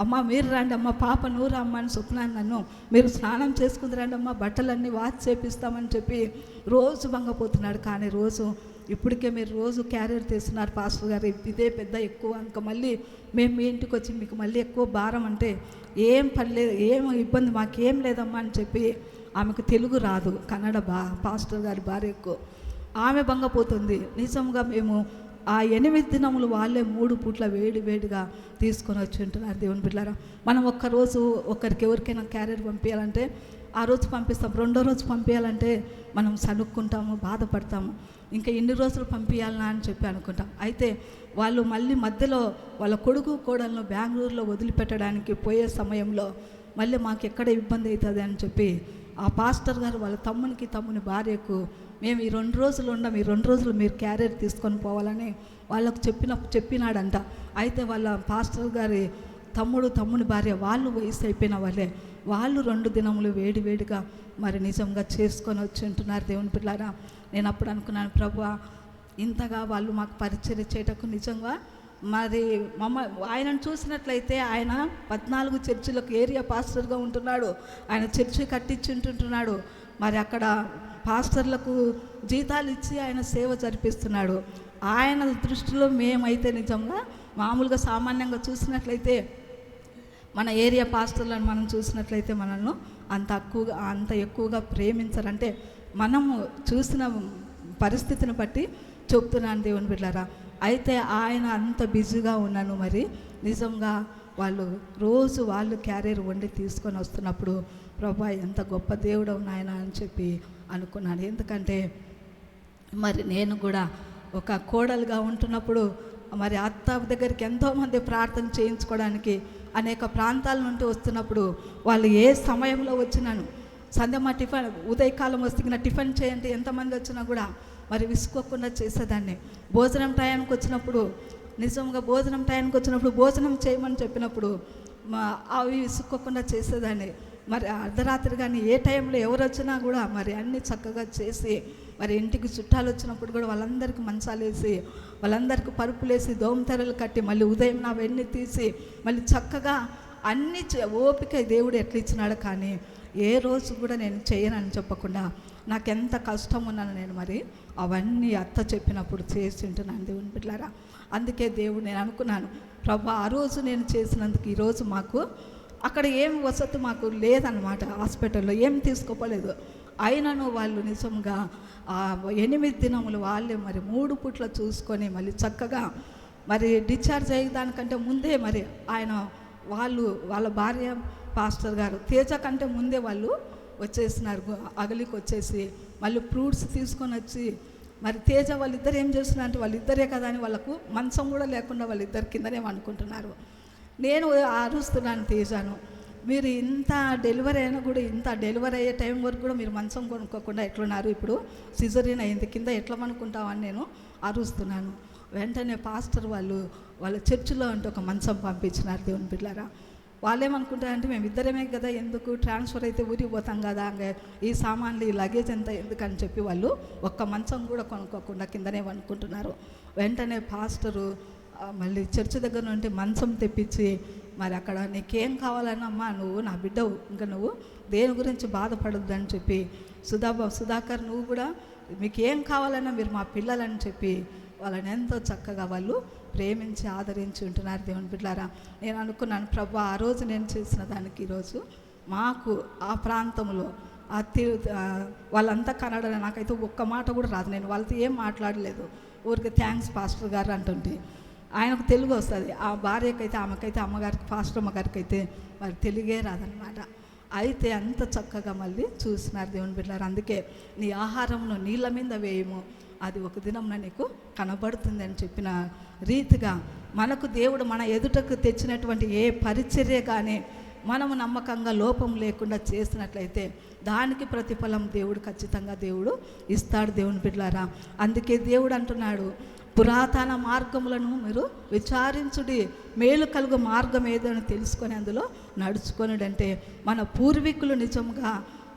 అమ్మ మీరు రండి అమ్మ, పాప నువ్వు రమ్మ అని స్వప్నాన్ని నన్ను, మీరు స్నానం చేసుకుని రండి అమ్మ, బట్టలన్నీ వాచ్ చేపిస్తామని చెప్పి రోజు భంగపోతున్నాడు. కానీ రోజు ఇప్పటికే మీరు రోజు క్యారియర్ తీస్తున్నారు పాస్టర్ గారు, ఇదే పెద్ద ఎక్కువ, ఇంకా మళ్ళీ మేము మీ ఇంటికి వచ్చి మీకు మళ్ళీ ఎక్కువ భారం అంటే ఏం పని లేదు, ఏం ఇబ్బంది మాకేం లేదమ్మా అని చెప్పి, ఆమెకు తెలుగు రాదు, కన్నడ పాస్టర్ గారి భార్యకు ఆమె భంగపోతుంది. నిజంగా మేము ఆ 8 దినములు వాళ్ళే 3 పూట్ల వేడిగా తీసుకొని వచ్చి ఉంటున్నారు దేవుని బిడ్డలారా. మనం ఒక్కరోజు ఎవరికైనా క్యారియర్ పంపించాలంటే ఆ రోజు పంపిస్తాం, 2వ రోజు పంపించాలంటే మనం సనుక్కుంటాము, బాధపడతాము, ఇంకా ఇన్ని రోజులు పంపించాలనా అని చెప్పి అనుకుంటాం. అయితే వాళ్ళు మళ్ళీ మధ్యలో వాళ్ళ కొడుకు కోడలను బెంగళూరులో వదిలిపెట్టడానికి పోయే సమయంలో మళ్ళీ మాకు ఎక్కడ ఇబ్బంది అవుతుంది అని చెప్పి ఆ పాస్టర్ గారు వాళ్ళ తమ్ముని భార్యకు, మేము ఈ 2 రోజులు ఉండం, ఈ 2 రోజులు మీరు క్యారియర్ తీసుకొని పోవాలని వాళ్ళకు చెప్పినాడంట. అయితే వాళ్ళ పాస్టర్ గారి తమ్ముని భార్య వాళ్ళు వయసు అయిపోయిన వాళ్ళు 2 దినములు వేడిగా మరి నిజంగా చేసుకొని వచ్చి ఉంటున్నారు దేవుని పిల్లారా. నేను అప్పుడు అనుకున్నాను, ప్రభువా ఇంతగా వాళ్ళు మాకు పరిచయం చేయటకు నిజంగా మరి ఆయనను చూసినట్లయితే ఆయన 14 చర్చిలకు ఏరియా పాస్టర్గా ఉంటున్నాడు, ఆయన చర్చి కట్టించుంటున్నాడు, మరి అక్కడ పాస్టర్లకు జీతాలు ఇచ్చి ఆయన సేవ జరిపిస్తున్నాడు. ఆయన దృష్టిలో మేమైతే నిజంగా మామూలుగా సామాన్యంగా చూసినట్లయితే మన ఏరియా పాస్టర్లను మనం చూసినట్లయితే మనల్ని అంత ఎక్కువగా ప్రేమించరంటే మనము చూసిన పరిస్థితిని బట్టి చెప్తున్నాను దేవుని బిడ్డలారా. అయితే ఆయన అంత బిజీగా ఉన్నాను, మరి నిజంగా వాళ్ళు క్యారియర్ వండి తీసుకొని వస్తున్నప్పుడు ప్రభా ఎంత గొప్ప దేవుడు నాయన అని చెప్పి అనుకున్నాను. ఎందుకంటే మరి నేను కూడా ఒక కోడలుగా ఉంటున్నప్పుడు మరి అత్త దగ్గరికి ఎంతోమంది ప్రార్థన చేయించుకోవడానికి అనేక ప్రాంతాల నుండి వస్తున్నప్పుడు వాళ్ళు ఏ సమయంలో వచ్చినాను, సంధ్యమ్మ టిఫిన్ ఉదయకాలం వస్తే టిఫిన్ చేయండి ఎంతమంది వచ్చినా కూడా మరి విసుకోకుండా చేసేదాన్ని. భోజనం టయానికి వచ్చినప్పుడు భోజనం చేయమని చెప్పినప్పుడు అవి విసుకోకుండా చేసేదాన్ని. మరి అర్ధరాత్రి కానీ ఏ టైంలో ఎవరు వచ్చినా కూడా మరి అన్నీ చక్కగా చేసి, మరి ఇంటికి చుట్టాలు వచ్చినప్పుడు కూడా వాళ్ళందరికీ మంచాలు వేసి, వాళ్ళందరికీ పరుపులు వేసి, దోమతెరలు కట్టి, మళ్ళీ ఉదయం అవన్నీ తీసి మళ్ళీ చక్కగా అన్నీ ఓపిక దేవుడు ఎట్లా ఇచ్చినాడు. కానీ ఏ రోజు కూడా నేను చేయనని చెప్పకుండా నాకెంత కష్టం ఉన్నాను నేను మరి అవన్నీ అత్త చెప్పినప్పుడు చేసి ఉంటున్నాను దేవుని బిడ్డలారా. అందుకే దేవుడు నేను అనుకున్నాను, ప్రభా ఆ రోజు నేను చేసినందుకు ఈరోజు మాకు అక్కడ ఏం వసతి మాకు లేదన్నమాట, హాస్పిటల్లో ఏం తీసుకోపోలేదు. అయినను వాళ్ళు నిజంగా 8 దినములు వాళ్ళే మరి 3 పూట్ల చూసుకొని మళ్ళీ చక్కగా మరి డిశ్చార్జ్ అయ్యేదానికంటే ముందే మరి వాళ్ళ భార్య పాస్టర్ గారు తేజ కంటే ముందే వాళ్ళు వచ్చేసినారు, అగలికి వచ్చేసి మళ్ళీ ఫ్రూట్స్ తీసుకొని వచ్చి, మరి తేజ వాళ్ళిద్దరు ఏం చేస్తున్నారంటే వాళ్ళిద్దరే కదా అని వాళ్ళకు మంచం కూడా లేకుండా వాళ్ళిద్దరి కిందనే అనుకుంటున్నారు. నేను అరుస్తున్నాను తేజాను, మీరు ఇంత డెలివరీ అయినా కూడా ఇంత డెలివరీ అయ్యే టైం వరకు కూడా మీరు మంచం కొనుక్కోకుండా ఎట్లున్నారు, ఇప్పుడు సిజరీన్ అయింది కింద ఎట్లా అనుకుంటామని నేను అరుస్తున్నాను. వెంటనే పాస్టర్ వాళ్ళ చర్చిలో అంటే ఒక మంచం పంపించినారు దేవుని బిడ్డలారా. వాళ్ళేమనుకుంటారంటే మేము ఇద్దరమే కదా, ఎందుకు ట్రాన్స్ఫర్ అయితే ఊరికి పోతాం కదా, ఈ సామాన్లు ఈ లగేజ్ ఎంత ఎందుకని చెప్పి వాళ్ళు ఒక్క మంచం కూడా కొనుక్కోకుండా కిందనే అనుకుంటున్నారు. వెంటనే పాస్టరు మళ్ళీ చర్చి దగ్గర నుండి మంచం తెప్పించి, మరి అక్కడ నీకేం కావాలన్నమ్మా, నువ్వు నా బిడ్డవు, ఇంకా నువ్వు దేని గురించి బాధపడద్దు అని చెప్పి, సుధాకర్ నువ్వు కూడా మీకు ఏం కావాలన్నా మీరు మా పిల్లలని చెప్పి వాళ్ళని ఎంతో చక్కగా వాళ్ళు ప్రేమించి ఆదరించి ఉంటున్నారు. దేవుని బిడ్డలారా, నేను అనుకున్నాను, ప్రభు ఆ రోజు నేను చేసిన దానికి ఈరోజు మాకు ఆ ప్రాంతంలో వాళ్ళంతా కన్నడ, నాకైతే ఒక్క మాట కూడా రాదు, నేను వాళ్ళతో ఏం మాట్లాడలేదు, ఊరికి థ్యాంక్స్ పాస్టర్ గారు అంటుంటే. ఆయనకు తెలుగు వస్తుంది, ఆ భార్యకైతే ఆమెకైతే అమ్మగారికి పాస్టర్ అమ్మగారికి అయితే మరి తెలుగే రాదనమాట. అయితే అంత చక్కగా మళ్ళీ చూసినారు దేవుని బిడ్డలారా. అందుకే నీ ఆహారమును నీళ్ళ మీద వేయము, అది ఒక దినంన నీకు కనబడుతుంది అని చెప్పిన రీతిగా మనకు దేవుడు మన ఎదుటకు తెచ్చినటువంటి ఏ పరిచర్య కానీ మనము నమ్మకంగా లోపం లేకుండా చేసినట్లయితే దానికి ప్రతిఫలం దేవుడు ఖచ్చితంగా దేవుడు ఇస్తాడు. దేవుని బిడ్డలారా, అందుకే దేవుడు అంటున్నాడు, పురాతన మార్గములను మీరు విచారించుడి, మేలు కలుగు మార్గం ఏదో అని తెలుసుకొని అందులో నడుచుకొనుడు. అంటే మన పూర్వీకులు నిజంగా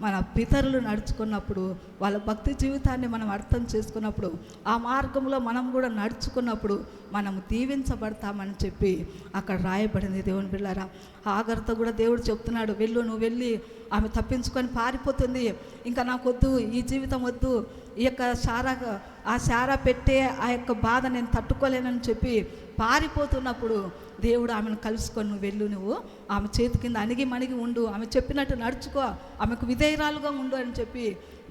మన పితరులు నడుచుకున్నప్పుడు, వాళ్ళ భక్తి జీవితాన్ని మనం అర్థం చేసుకున్నప్పుడు, ఆ మార్గంలో మనం కూడా నడుచుకున్నప్పుడు మనం దీవించబడతామని చెప్పి అక్కడ రాయబడింది. దేవుని బిడ్డలారా, హాగర్తో కూడా దేవుడు చెప్తున్నాడు, నువ్వు వెళ్ళి, ఆమె తప్పించుకొని పారిపోతుంది, ఇంకా నాకు వద్దు, ఈ జీవితం వద్దు, ఈ యొక్క శారా పెట్టే ఆ యొక్క బాధ నేను తట్టుకోలేనని చెప్పి పారిపోతున్నప్పుడు దేవుడు ఆమెను కలుసుకొని, నువ్వు ఆమె చేతి కింద అణిగి మణిగి ఉండు, ఆమె చెప్పినట్టు నడుచుకో, ఆమెకు విధేయురాలుగా ఉండు అని చెప్పి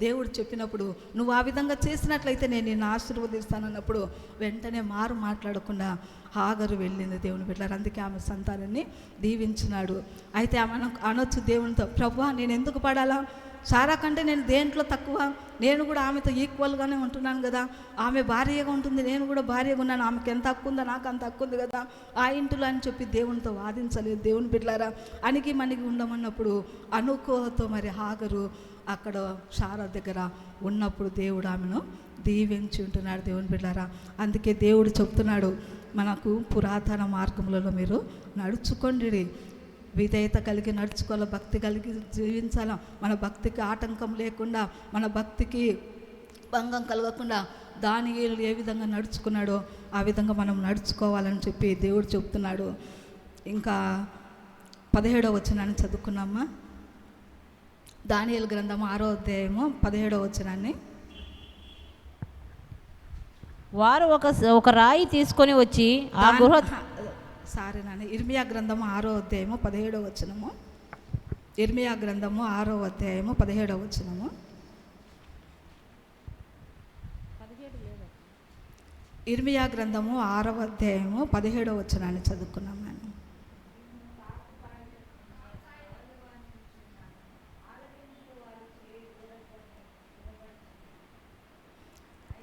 దేవుడు చెప్పినప్పుడు, నువ్వు ఆ విధంగా చేసినట్లయితే నేను నిన్ను ఆశీర్వదిస్తానన్నప్పుడు వెంటనే మాట్లాడకుండా హాగరు వెళ్ళింది. దేవుని బిడ్డలారా, అందుకే ఆమె సంతానాన్ని దీవించినాడు. అయితే ఆమె అనొచ్చు దేవునితో, ప్రభువా నేను ఎందుకు పడాలా, సారా కంటే నేను దేంట్లో తక్కువ, నేను కూడా ఆమెతో ఈక్వల్గానే ఉంటున్నాను కదా, ఆమె భార్యగా ఉంటుంది, నేను కూడా భార్యగా ఉన్నాను, ఆమెకి ఎంత హక్కు ఉందో నాకు అంత హక్కు ఉంది కదా ఆ ఇంటిలో అని చెప్పి దేవునితో వాదించలేదు. దేవుని బిడ్డలారా, అణిగి మణిగి ఉండమన్నప్పుడు అనుకోతో మరి హాగరు అక్కడ సారా దగ్గర ఉన్నప్పుడు దేవుడు ఆమెను దీవించి ఉంటున్నాడు. దేవుని బిడ్డలారా, అందుకే దేవుడు చెప్తున్నాడు, మనకు పురాతన మార్గములలో మీరు నడుచుకోండి, విధేయత కలిగి నడుచుకోవాలి, భక్తి కలిగి జీవించాలి, మన భక్తికి ఆటంకం లేకుండా, మన భక్తికి భంగం కలగకుండా దానియేలు ఏ విధంగా నడుచుకున్నాడో ఆ విధంగా మనం నడుచుకోవాలని చెప్పి దేవుడు చెప్తున్నాడు. ఇంకా 17వ వచనాన్ని చదువుకున్నామా, దానియేలు గ్రంథము 6వ అధ్యాయము 17వ వచనాన్ని. వారు ఒక రాయి తీసుకొని వచ్చి ఆ గృహ ఇర్మియా గ్రంథము 6వ అధ్యాయము 17వ వచనము. ఇర్మియా గ్రంథము 6వ అధ్యాయము 17వ వచనము. ఇర్మియా గ్రంథము 6వ అధ్యాయము 17వ వచనాన్ని చదువుకున్నాం నేను.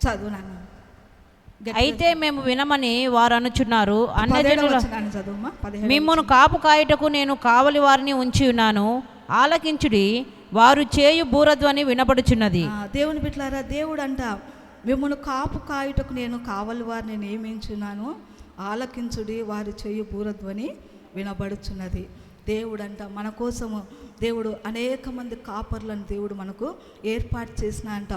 చదువునాను. అయితే మేము వినమని వారు అనుచున్నారు, మిమ్మును కాపు కాయుటకు నేను కావలి వారిని ఉంచి ఉన్నాను, ఆలకించుడి, వారు చేయు బూరధ్వని వినబడుచున్నది. దేవుని బిడ్డలారా, దేవుడు అంట, మిమ్మును కాపు కాయుటకు నేను కావలి వారిని నియమించున్నాను, ఆలకించుడి, వారు చేయు బూరధ్వని వినబడుచున్నది. దేవుడు అంట మన కోసము దేవుడు అనేక మంది కాపర్లను దేవుడు మనకు ఏర్పాటు చేసిన అంట.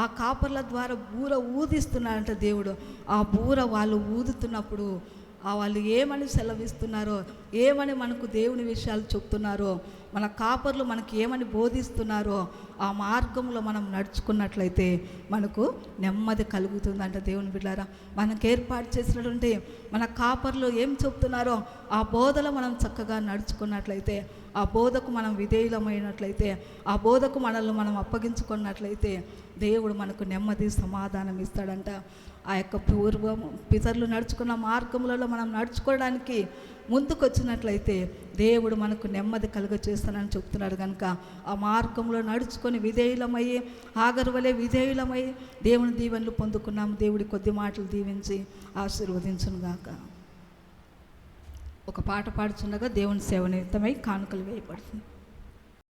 ఆ కాపర్ల ద్వారా బూర ఊదిస్తున్నాడంట దేవుడు. ఆ బూర వాళ్ళు ఊదుతున్నప్పుడు వాళ్ళు ఏమని సెలవిస్తున్నారో, ఏమని మనకు దేవుని విషయాలు చెప్తున్నారో, మన కాపర్లు మనకి ఏమని బోధిస్తున్నారో ఆ మార్గంలో మనం నడుచుకున్నట్లయితే మనకు నెమ్మది కలుగుతుందంట. దేవుని బిడ్డారా, మనకు ఏర్పాటు చేసినటువంటి మన కాపర్లు ఏం చెప్తున్నారో ఆ బోధలో మనం చక్కగా నడుచుకున్నట్లయితే, ఆ బోధకు మనం విధేయులమైనట్లయితే, ఆ బోధకు మనల్ని మనం అప్పగించుకున్నట్లయితే దేవుడు మనకు నెమ్మది సమాధానం ఇస్తాడంట. ఆ యొక్క పితరులు నడుచుకున్న మార్గములలో మనం నడుచుకోవడానికి ముందుకు వచ్చినట్లయితే దేవుడు మనకు నెమ్మది కలుగ చేస్తానని చెప్తున్నాడు. కనుక ఆ మార్గంలో నడుచుకొని విధేయులమయ్యి, హాగరు వలె విధేయులమై దేవుని దీవెనలు పొందుకున్నాము. దేవుడి కొద్ది మాటలు దీవించి ఆశీర్వదించునుగాక. ఒక పాట పాడుచుండగా దేవుని సేవ నిమిత్తమై కానుకలు వేయబడుతుంది.